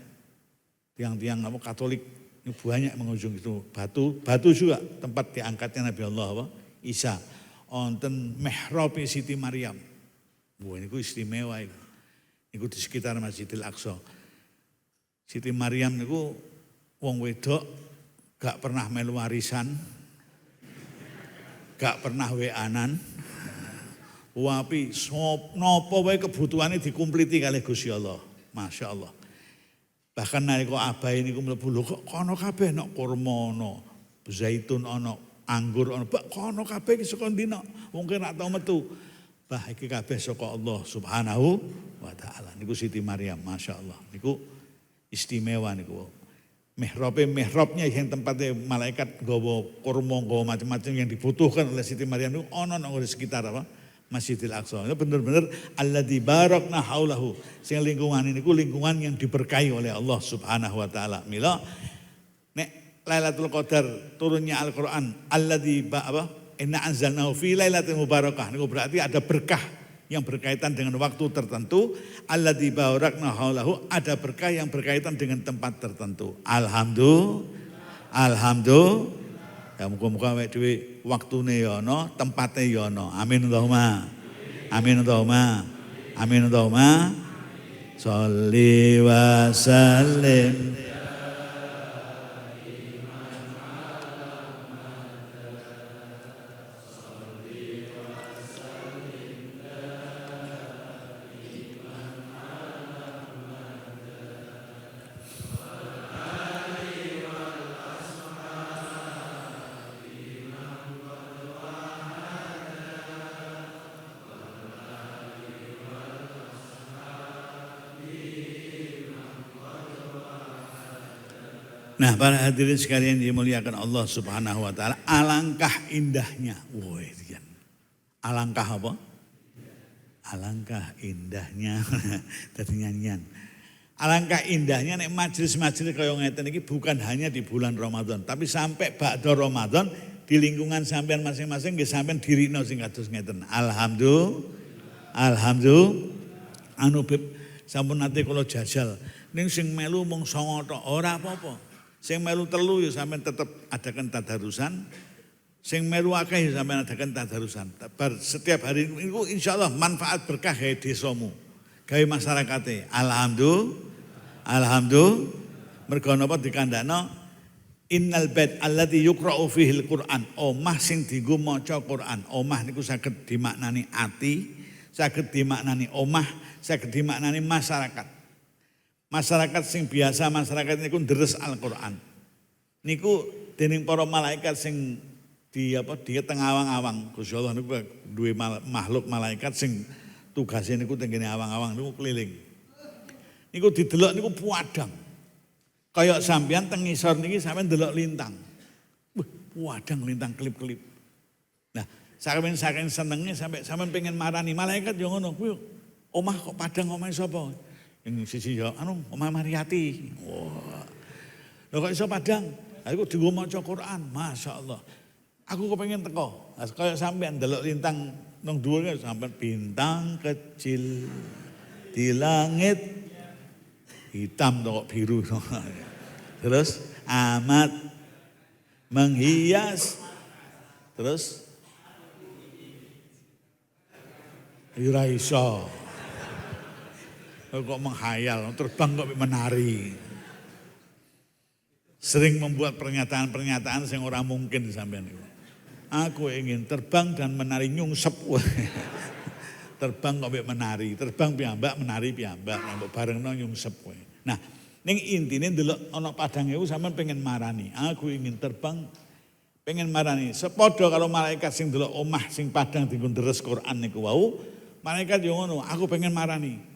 tiang-tiang Katolik, banyak mengunjungi itu batu juga tempat diangkatnya Nabi Allah Isa. Wonten mihrab Siti Maryam. Wah niku istimewa itu. Niku di sekitar Masjidil Aqsa. Siti Maryam niku wong wedok gak pernah melu warisan, gak pernah weanan. Wapi napa wae kebutuhane dikumpliti kalih Gusti Allah. Masya Allah. Bahkan nalika abahe niku mlebu lho kok kono kabeh nok kurma ana, zaitun ana, anggur ana. Bak kono kabeh iki saka ndi nok? Wong ora tau metu. Bah iki kabeh saka Allah Subhanahu wa taala. Niku Siti Maryam, Masya Allah. Niku istimewa niku. Mihrabnya yang tempatnya malaikat nggawa kurma, nggawa macam-macam yang dibutuhkan oleh Siti Maryam niku ana nang sekitar Masjidil Aqsa. Itu benar-benar alladzi barakna haulahu. Sing lingkungan ini ku lingkungan yang diberkahi oleh Allah Subhanahu wa taala. Mila nek Lailatul Qadar turunnya Al-Qur'an alladzi inna anzalnahu fi lailatin mubarakah. Niku berarti ada berkah yang berkaitan dengan waktu tertentu. Alladzi barakna haulahu, ada berkah yang berkaitan dengan tempat tertentu. Alhamdulillah. Ya muga-muga awake dhewe waktune ya ana, tempate ya ana. Amin Allahumma. Amin Allahumma. Amin Allahumma. Sholli wa sallim. Nah para hadirin sekalian dimuliakan Allah Subhanahu wa taala, alangkah indahnya. Woi, alangkah apa? Alangkah indahnya tadi nyanyian. Alangkah indahnya nek majelis-majelis kaya ngeten iki bukan hanya di bulan Ramadan, tapi sampai ba'da Ramadan di lingkungan sampean masing-masing nggih sampean dirino sing kados ngeten. Alhamdulillah. Anu Beb, sampun nate kula jajal. Ning sing melu mung 9 tok ora apa-apa. Sing melu 3 ya sampean tetep adakan tadarusan. Sing melu akeh ya sampean adakan tadarusan. Setiap hari itu insyaallah manfaat berkah gawe desamu, gawe masyarakate. Alhamdulillah. Mergo napa dikandakno Innal bait alladzi yuqra'u fihil Qur'an, omah sing dienggo maca Qur'an. Omah niku saged dimaknani ati, saged dimaknani omah, saged dimaknani masyarakat. Masyarakat sing biasa masyarakat niku deres Al-Qur'an. Niku dening para malaikat sing di teng awang-awang. Gusti Allah niku duwe makhluk malaikat sing tugase niku teng kene awang-awang niku keliling. Niku didelok niku puadang. Kayak sampean teng ngisor niki sampean delok lintang. Puadang lintang kelip-kelip. Nah, saking senenge sampai sampean pengen marani malaikat yo ngono kuwi. Omah kok padang omahe sapa? Yang sisi yo omah Mariati. Wah. Lho kok iso padang? Aku dienggo maca Quran, masyaallah. Aku kepengin teko. Kayak sampean delok lintang nang dhuwur sampean bintang kecil di langit hitam kok biru. Terus amat menghias. Terus ora iso. Kok menghayal, terbang kok menari. Sering membuat pernyataan-pernyataan yang orang mungkin sampean itu. Aku ingin terbang dan menari nyungsep. Terbang kok menari, terbang piyambak menari piyambak, mbok barengno nyungsep kowe. Nah, ning intine ndelok ana padang iku sampean pengen marani. Aku ingin terbang pengen marani. Sepadha karo malaikat sing ndelok omah sing padang dienggo deres Quran niku wau, malaikat yo ngono, aku pengen marani.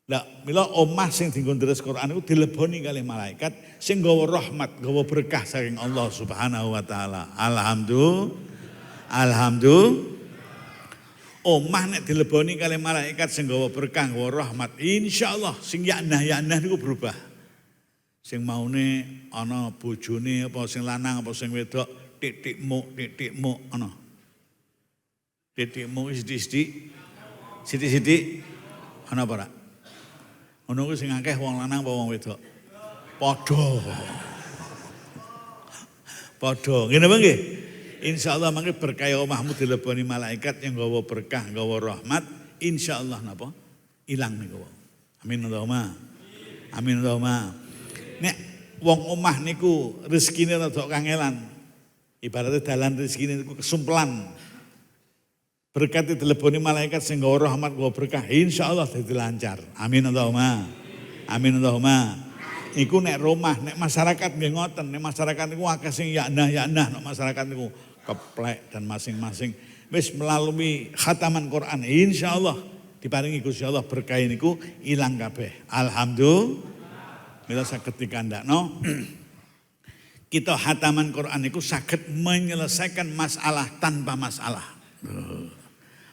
Lah, mila omah sing dienggo deres Quran iku dileboni kalih malaikat sing gawa rahmat, gawa berkah saking Allah Subhanahu wa taala. Alhamdulillah. Omah nek dileboni kalih malaikat sing gawa berkah, gawa rahmat, insyaallah sing yaknah niku berubah. Sing maune ana bojone apa sing lanang apa sing wedok titikmu ana. Titikmu sithik-sithik ana apa ora? Ono ku sing akeh wong lanang apa wong wedok? Padha. Ngene apa nggih? Insyaallah mangke berkah omahmu dileboni malaikat yang gawa berkah, gawa rahmat, insyaallah napa? Ilang niku. Amin Allahumma. Amin Allahumma. Nek wong omah niku rezekine rada kangelan. Ibaratnya dalan rezekine niku kesumpelan. Berkat dileboni malaikat sing gawa rahmat, gawa berkah, insyaallah dadi lancar. Amin Allahumma. Amin Allahumma. Iku nek rumah, nek masyarakat nggih ngoten, nek masyarakat niku akeh sing yaknah nek masyarakat niku keplek dan masing-masing wis melalui khataman Quran, insyaallah diparingi Gusti Allah berkah niku ilang kabeh. Alhamdulillah. Mila saged dikandakno kita khataman Quran niku saged menyelesaikan masalah tanpa masalah.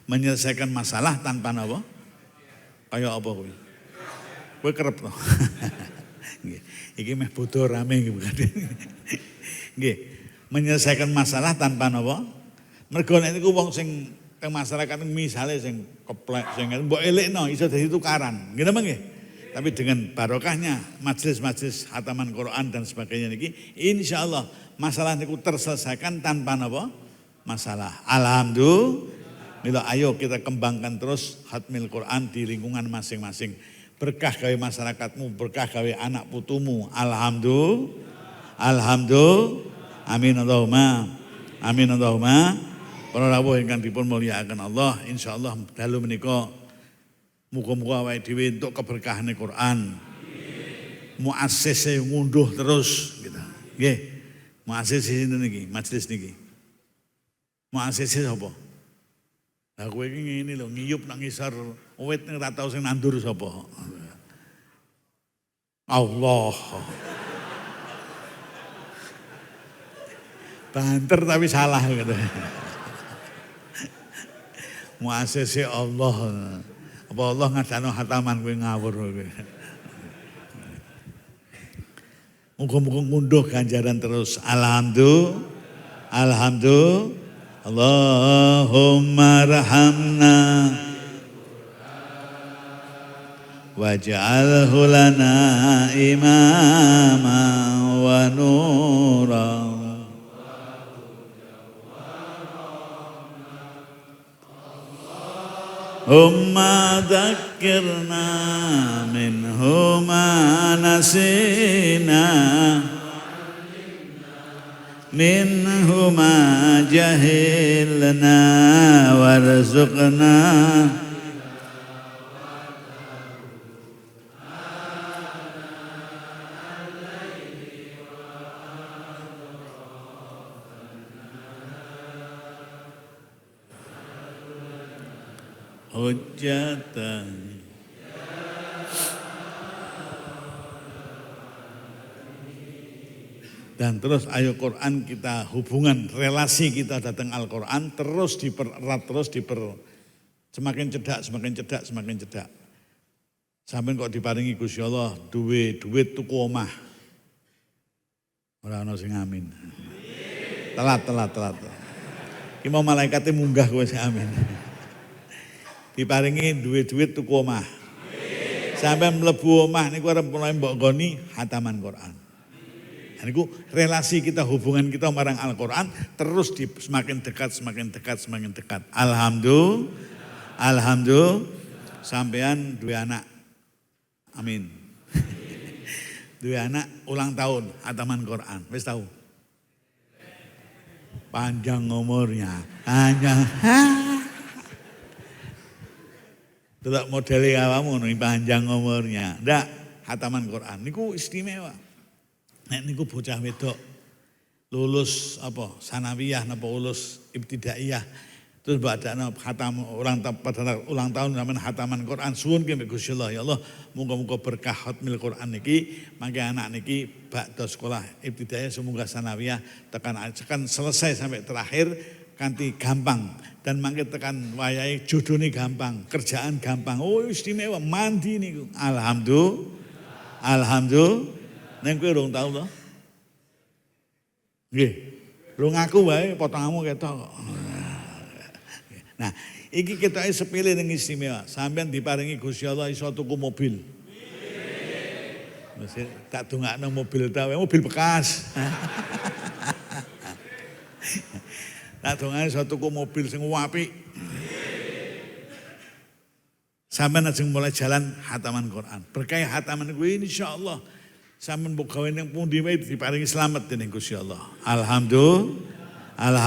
Menyelesaikan masalah tanpa napa? Kaya apa kuwi? Kowe kerep to. Iki meh bodo rame iki bukan. Nggih, menyelesaikan masalah tanpa napa? Mergo nek niku wong sing teng masyarakat misale sing keplek sing mbok elekno iso dadi tukaran. Nggih napa nggih? Tapi dengan barokahnya majelis-majelis khataman Quran dan sebagainya niki insyaallah masalah niku terselesaikan tanpa napa? Masalah. Alhamdulillah. Mila ayo kita kembangkan terus khatmil Quran di lingkungan masing-masing. Berkah gawe masyarakatmu, berkah gawe anak putumu. Alhamdulillah. Amin Allahumma. Amin Allahumma. Para rawuh ingkang dipun mulyakaken Allah, insyaallah dalu menika muga-muga awake dhewe entuk keberkahan Quran. Muassese ngunduh terus gitu. Nggih. Muassese sinten niki? Majelis niki. Muassese sapa? Lah kowe iki ngene lho, ngiyup nang ngisor wit ning ora tau sing nandur sapa? Allah. Banter tapi salah gitu. Muassese Allah. Apa Allah ngadano hataman kowe ngawur kowe. Muga-muga ngunduh ganjaran terus. Alhamdulillah. Alhamdulillah. Allahumma rahamna waj'alhu lana imama wa nura. Allahumma dhakkirna minhu ma nasina minhuma jahilna warzuqna hujjatan. Dan terus ayo Quran kita hubungan relasi kita datang Al-Quran terus dipererat, semakin cedak, semakin cedak. Sampai kok diparingi Gusti Allah duit tuku omah. Ora ono sing amin. Telat. Ki mau malaikate munggah kowe sing amin. Diparingi duit tuku omah. Sampai mlebu omah niku arep mulai mbok goni hataman Quran. Niku relasi kita, hubungan kita marang Al-Quran terus semakin dekat. Alhamdulillah, sampean dua anak, amin. Dua anak ulang tahun hataman Quran, wis tahu? Panjang umurnya, panjang. Tidak modelnya awamu nih panjang umurnya, ndak hataman Quran. Niku istimewa. Nek niku bocah wedok lulus apa sanawiyah napa lulus ibtidaiyah terus badakna khatam pada ulang tahun zaman hataman Quran suwun ki Gusti Allah, ya Allah muga-muga berkah khatmil Quran niki mangke anak niki bakda sekolah ibtidaiyah semoga sanawiyah tekan selesai sampai terakhir kanthi gampang dan mangke tekan wayahe jodone gampang, kerjaan gampang. Oh istimewa mandi niku. Alhamdulillah. Neng kowe urung tau to? Nggih. Lu ngaku wae potonganmu ketok kok. Nah, iki ketoke sepele ning istimewa. Sampeyan diparingi Gusti Allah iso tuku mobil. Mesti tak dongakno mobil ta, mobil bekas. Tak dongakno iso tuku mobil sing apik. Sampeyan ajeng mulai jalan hataman Quran. Berkah hataman kuwi insyaallah sampeyan mbok gawe ning pundi wae diparingi slamet dening Gusti Allah. Alhamdulillah.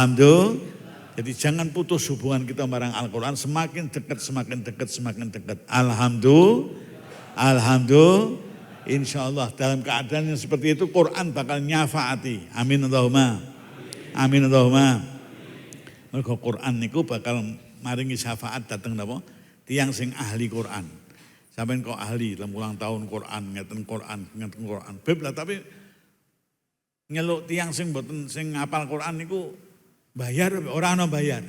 Jadi jangan putus hubungan kita marang Al-Quran, semakin dekat. Alhamdulillah. Insyaallah dalam keadaan yang seperti itu Quran bakal nyafaati. Amin Allahumma. Mergo Quran niku bakal maringi syafaat dateng napa? Tiyang sing ahli Quran. Sampeyan kok ahli dalam ulang tahun Quran, ngeten Quran. Beb lah tapi nyeluk tiyang sing mboten sing ngapal Quran niku bayar ora ana bayar.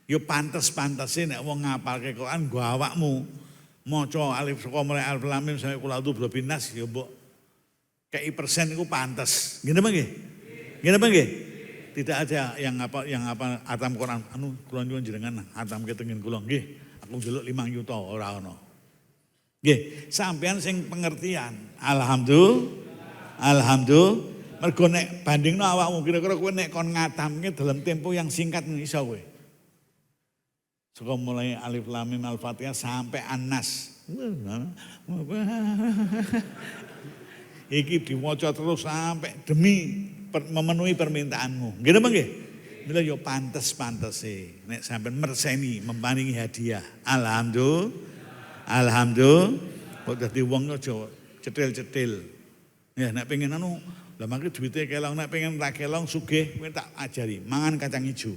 Yo pantes-pantese nek wong ngapalke Quran nggo awakmu maca alif saka mulai alif lam mim sampai qul a'udzu birabbil nas yo mbok kei persen niku pantes. Ngene apa nggih? Tidak ada yang apa atam Quran kula nyuwun jenengan atam ketengin kula nggih. Aku njaluk 5 juta ora ana. Nggih, sampean sing pengertian. Alhamdulillah. Mergo nek bandingno awakmu kira-kira kowe nek kon ngatamke dalam tempo yang singkat iso kowe. Saka mulai alif lam mim al-Fatihah sampai An-Nas. Iki diwaca terus sampai demi memenuhi permintaanmu. Nggih napa nggih? Mila yo pantes-pantese nek sampean merseni memparingi hadiah. Alhamdulillah. Kok dadi wong aja cetil-cetil. Ya nek pengen lah mangke duwite kelong, nek pengen ra kelong sugih kowe tak ajari mangan kacang ijo.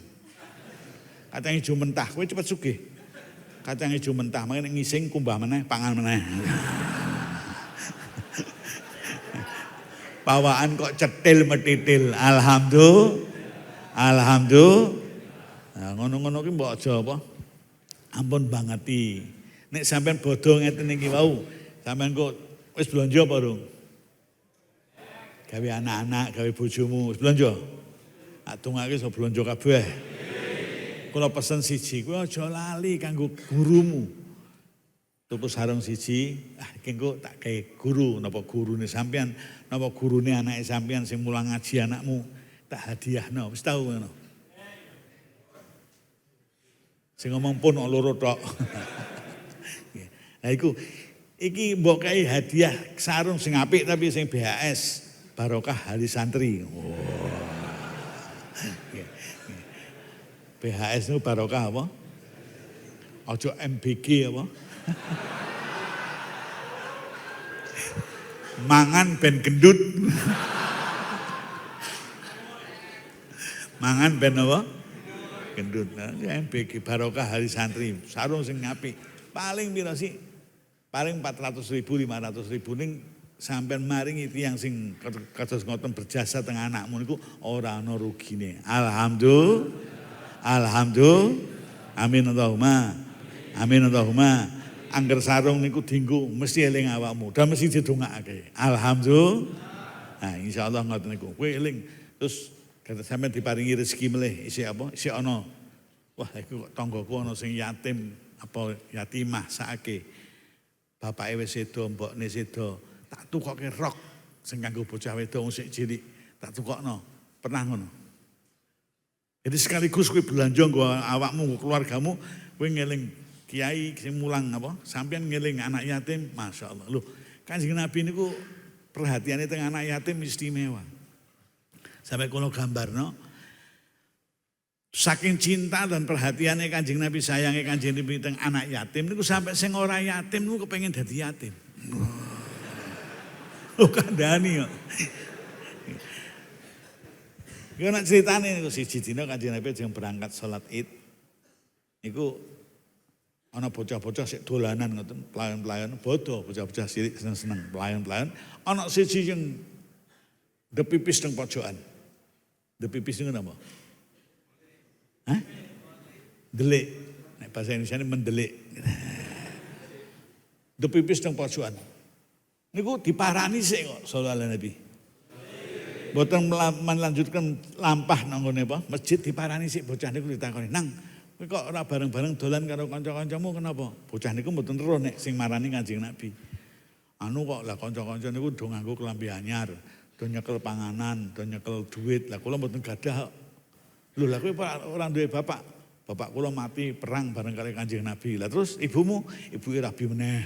Kacang ijo mentah kowe cepet sugih. Kacang ijo mentah mangke nek ngising kumbah meneh, pangan meneh. Bawaan kok cetil metitil. Alhamdulillah. Nah, ngono-ngono ki mbok aja apa? Ampun bangeti. Nek sampean bodho ngeten iki wau, sampean kok wis blanja apa durung? Gawe anak-anak, gawe bojomu, wis blanja? Atungake iso blanja kabeh. Kula pesen siji, kowe aja lali kanggo gurumu. Tuku sarung siji, iki engko tak gawe guru, napa gurune sampean, napa gurune anake sampean sing mulang ngaji anakmu, tak hadiahno, wis tau ngono. Sing ngomong pun loro tok. Nah iku iki mbok kai hadiah sarung sing apik tapi sing BHS barokah hari santri. Wow. BHS itu barokah apa? Ojo MBG apa? Mangan ben gendut. Mangan ben apa? Gendut. Nah, MBG barokah hari santri, sarung sing apik. Paling piro sih? Paling 400.000, 500.000 ning sampean maringi tiyang sing kados ngoten berjasa teng anakmu niku ora ana rugine. Alhamdulillah. Alhamdulillah. Amin Allahumma. Amin Allahumma. Angger sarung niku dienggo mesti eling awakmu dan mesti didongakake. Alhamdulillah. Nah, insyaallah ngoten niku. Kowe eling terus kata sampean diparingi rezeki melih isih apa? Isih ana. Wah, iku kok tanggaku ana sing yatim apa yatimah sakake. Bapake wis sedo, mbokne sedo. Tak tukokke rok sing kanggo bocah wedok sing cilik. Tak tukokno. Pernah ngono. Jadi sekaligus kowe belanja nggo awakmu, nggo keluargamu, kowe ngeling kiai sing mulang apa? Sampeyan ngeling anak yatim, masyaallah. Lho, Kanjeng Nabi niku perhatiane teng anak yatim istimewa. Sampai kula gambarno saking cinta dan perhatiannya Kanjeng Nabi sayangi Kanjeng Nabi teng anak yatim niku sampai sing ora yatim niku kepengin dadi yatim. Oh kandhani kok. Yo nek critane niku siji dina Kanjeng Nabi jeng berangkat salat Id. Niku ana bocah-bocah sik dolanan ngoten, pelayan-pelayan bodo, bocah-bocah cilik seneng-seneng pelayan-pelayan. Ana siji sing depipis teng pojokan. Depipis niku napa? Hah? Delik. Nek bahasa Indonesia ini mendelik. Depipis teng pojokan. Niku diparani sik kok sallallahu alaihi Nabi. Boten melanjutkan lampah nang ngene apa? Masjid diparani sik bocah niku ditakoni, "Nang, kowe kok ora bareng-bareng dolan karo kanca-kancamu kenapa?" Bocah niku mboten ero nek sing marani Kanjeng Nabi. Anu kok lah kanca-kanca niku do nganggo klambi anyar, do nyekel panganan, do nyekel duit. Lah kula mboten gadah. Lho lah kowe ora duwe bapak. Bapak kula mati perang bareng kali Kanjeng Nabi. Lah terus ibumu, ibuke rabi meneh.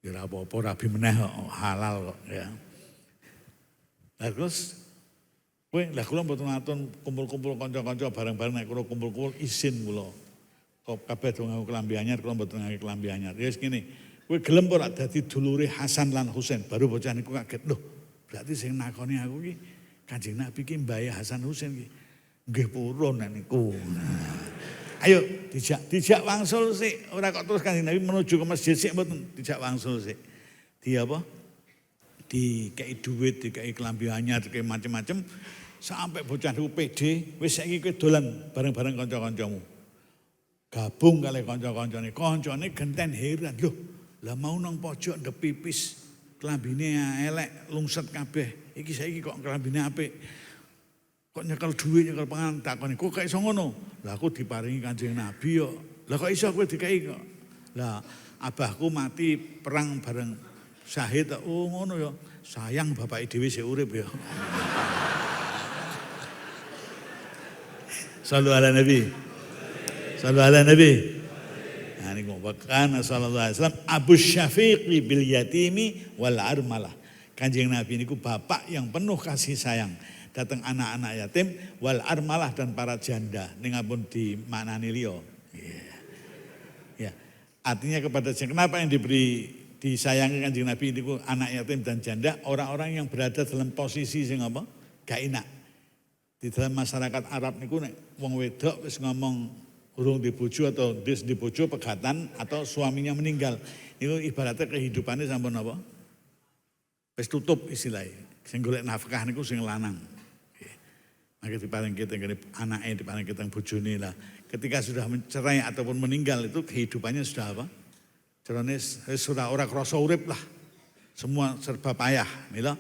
Ya apa-apa rabi meneh kok halal kok ya. Lah terus kowe lah kula mboten ngaton kumpul-kumpul kanca-kanca bareng-bareng nek kula kumpul-kumpul izin kula. Kok kabeh do nganggo klambi anyar kula mboten nganggo klambi anyar. Ya wis ngene. Kowe gelem ora dadi dulure Hasan lan Husain? Baru bocah niku kaget. Loh, berarti sing nakoni aku ki Kanjeng Nabi ki mbahe Hasan Husain ki. Nggih purun niku. Ayo dijak wangsul sik, ora kok terus Kanjeng Nabi menuju ke masjid sik mboten, dijak wangsul sik. Di apa? Dikei duit, dikei klambi anyar, dikei macam-macam sampai bocah niku pede, wis saiki kowe dolan bareng-bareng kanca-kancamu. Gabung kali kanca-kancane, kancane genten heran, lho, lah mau nang pojok ndep pipis, klambine elek, lungset kabeh. Iki saiki kok klambine apik. Kok nyekel duit, nyekel pangan, takoni, kok gak iso ngono? Lah aku diparingi Kanjeng Nabi yo. Lah kok iso kowe dikai kok? Lah abahku mati perang bareng syahid. Oh ngono ya. Sayang bapake dhewe sik urip ya. Sallu ala Nabi. Sallu ala Nabi. Nah niku wakana sallallahu alaihi wasallam Abu Syafiqi bil yatimi wal armalah. Kanjeng Nabi niku bapak yang penuh kasih sayang datang anak-anak yatim wal armalah dan para janda ning ampun dimaknani liya. Ya. Artinya kepada kenapa yang disayangi Kanjeng Nabi itu anak yatim dan janda, orang-orang yang berada dalam posisi sing apa? Gak enak. Di dalam masyarakat Arab niku nek wong wedok wis ngomong urung dibojo atau dis dibojo pegatan atau suaminya meninggal. Itu ibaratnya kehidupannya sampun apa? Wis tutup istilahnya. Sing golek nafkah niku sing lanang. Maka diparing kita anaknya, diparing kita bojone lah. Ketika sudah mencerai ataupun meninggal itu kehidupannya sudah apa? Carane sudah ora krasa urip lah. Semua serba payah, mila.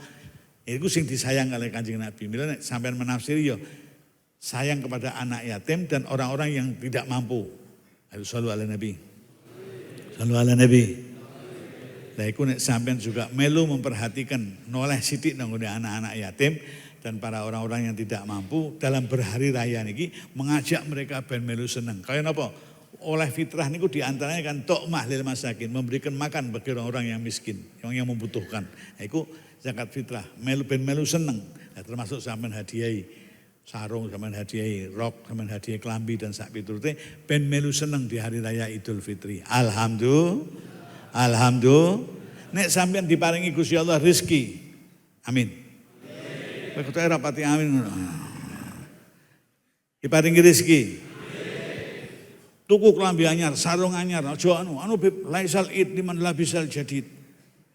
Itu sing disayang oleh Kanjeng Nabi. Mila nek sampean menafsiri yo sayang kepada anak yatim dan orang-orang yang tidak mampu. Sallu ala Nabi. Sallu ala Nabi. Lah iku nek sampean juga melu memperhatikan noleh sithik nang anak-anak yatim dan para orang-orang yang tidak mampu dalam berhari raya niki mengajak mereka ben melu seneng. Kaya napa? oleh fitrah niku diantaranya kan tu'mah lil masakin, memberikan makan bagi orang-orang yang miskin, yang membutuhkan. Nah, iku zakat fitrah. Melu ben melu seneng. Nah, termasuk sampean hadiahi sarung, sampean hadiahi rok, sampean hadiahi klambi dan sak piturute ben melu seneng di hari raya Idul Fitri. Alhamdulillah. Nek sampean diparingi Gusti Allah rezeki. Amin. Kowe kok ora pati amin. Diparingi rezeki. Tuku klambi anyar, sarung anyar, aja bib laisal id liman labisal jadid.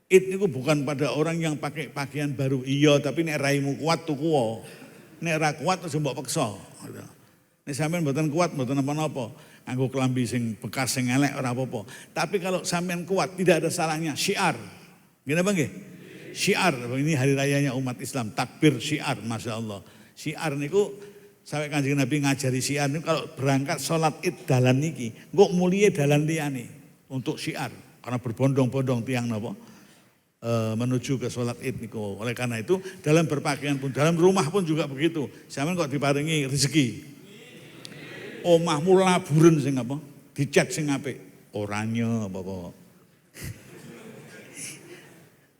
Id niku bukan pada orang yang pakai pakaian baru. Iya, tapi nek raimu kuat tuku wae. Nek ra kuat aja mbok peksa. Nek sampean mboten kuat mboten apa-apa. Nganggo klambi sing bekas sing elek ora apa-apa. Tapi kalau sampean kuat tidak ada salahnya syiar. Gini apa nggih? Syiar, ini hari rayanya umat Islam, takbir syiar, Masya Allah. Syiar niku sampai Kanjeng Nabi ngajari syiar niku kalau berangkat sholat id dalan niki, kok mulia dalan liyane untuk syiar karena berbondong-bondong tiang napa menuju ke sholat id niku. Oleh karena itu dalam berpakaian pun, dalam rumah pun juga begitu. Sampeyan kok diparingi rezeki. Omahmu laburen sing apa? Dicat sing apik. Oranye apa-apa.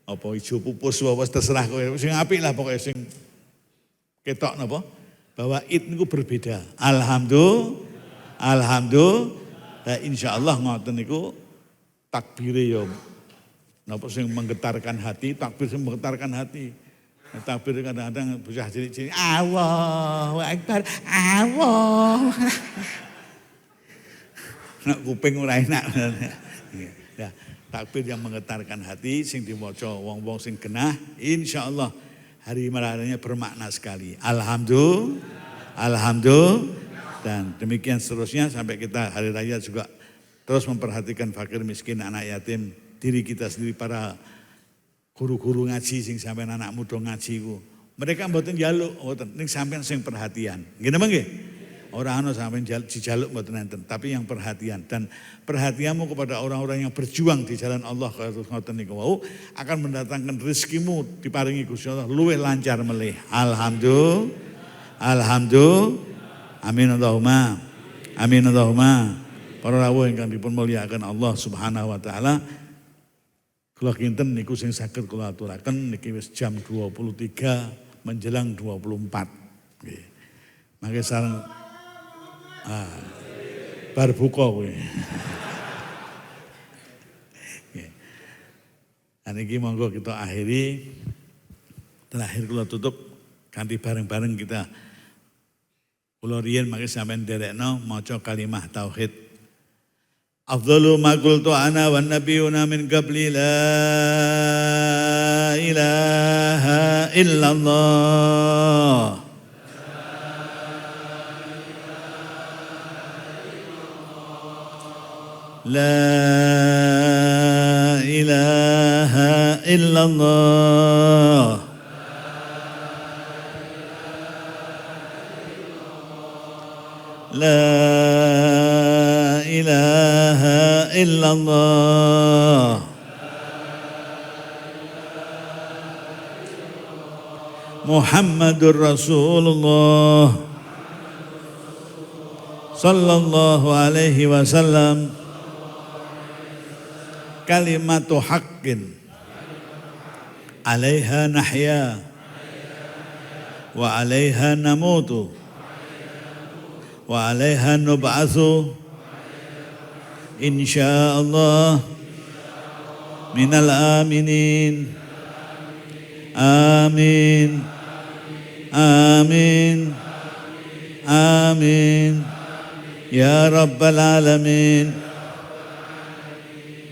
Apa ijo pupus apa terserah kowe. Sing apik lah pokoknya sing ketok napa? Bahwa id niku berbeda. Alhamdulillah. Nah, insyaallah ngoten niku takbire ya napa sing menggetarkan hati, takbir sing menggetarkan hati. Nah, takbir kadang-kadang bocah cilik-cilik Allahu Akbar. Allah. Nak kuping ora enak. Ya, takbir yang menggetarkan hati sing diwaca wong-wong sing genah, insyaallah hari rayanya bermakna sekali. Alhamdulillah. Dan demikian seterusnya sampai kita hari raya juga terus memperhatikan fakir miskin, anak yatim, diri kita sendiri para guru-guru ngaji sing sampean anak muda ngaji ku. Mereka mboten njaluk, mboten ning sampean sing perhatian. Nggih napa nggih? Ora ana sampean dijaluk mboten enten, tapi yang perhatian dan perhatianmu kepada orang-orang yang berjuang di jalan Allah ngoten niku wau akan mendatangkan rezekimu diparingi Gusti Allah luwih lancar melih. Alhamdulillah. Amin Allahumma. Amin Allahumma. Para rawuh ingkang dipun mulyakaken Allah Subhanahu wa taala. Kula kinten niku sing saged kula aturaken niki wis jam 23 menjelang 24. Nggih. Mangke sareng bar buka kowe. Nggih. Niki monggo kita akhiri. Terakhir kula tutup kanthi bareng-bareng kita kula riyen mangke sampean nderekno maca kalimah tauhid. Afdalu ma qultu ana wan nabiyuna min qabli la ilaha illallah. La ilaha illallah. La ilaha illallah. Muhammadur Rasulullah sallallahu alaihi wasallam. Kalimatu haqqin alaiha nahya wa alaiha namutu wa alaiha nub'atsu insyaallah minal aminin. Amin. Amin. Amin. Ya Rabbal Alamin.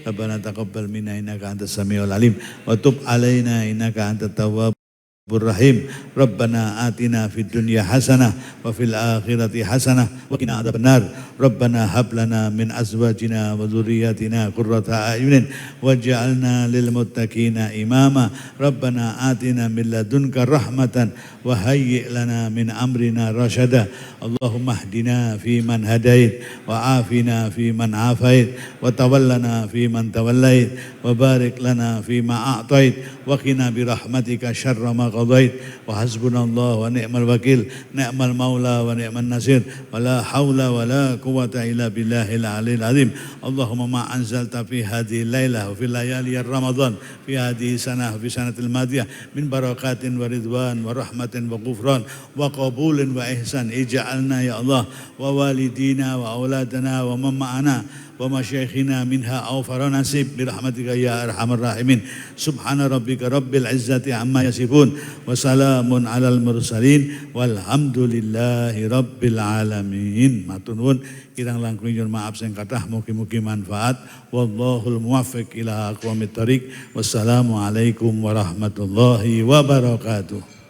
Rabbana taqabbal minna innaka antas samiul alim wa tub alaina innaka antat tawwabur rahim. Rabbana atina fid dunya hasanah wa fil akhirati hasanah wa qina adzabannar. Rabbana hab lana min azwajina wa dhurriyyatina qurrata a'yunin waj'alna lil muttaqina imama. Rabbana atina min ladunka rahmatan wa hayyi' lana min amrina rasyada. Allahumma hdina fi man hadait wa afina fi man afait wa tawallana fi man tawallait wa barik lana fi ma a'tait wa qina bi rahmatika syarra ma qadait wa hasbunallah wa ni'mal wakil ni'mal maula wa ni'man nasir wa la haula wa la quwata illa billahil aliyil azim. Allahumma ma anzalta fi hadhihi lailah wa fi layali Ramadan fi hadhihi sanah fi sanatil madiyah min barakatin wa ridwan wa rahmatin wa ghufran wa qabulin wa ihsan ij'alna ya Allah wa walidina wa auladana wa man ma'ana wa masyayikhina minha awfara nasib birahmatika ya arhamar rahimin. Subhana rabbika rabbil izzati amma yasifun wa salamun alal mursalin walhamdulillahi rabbil alamin. Matur nuwun kirang langkung nyuwun maaf sing kathah, mugi-mugi manfaat. Wallahul muwaffiq ila aqwamit thoriq. Wassalamu alaikum warahmatullahi wabarakatuh.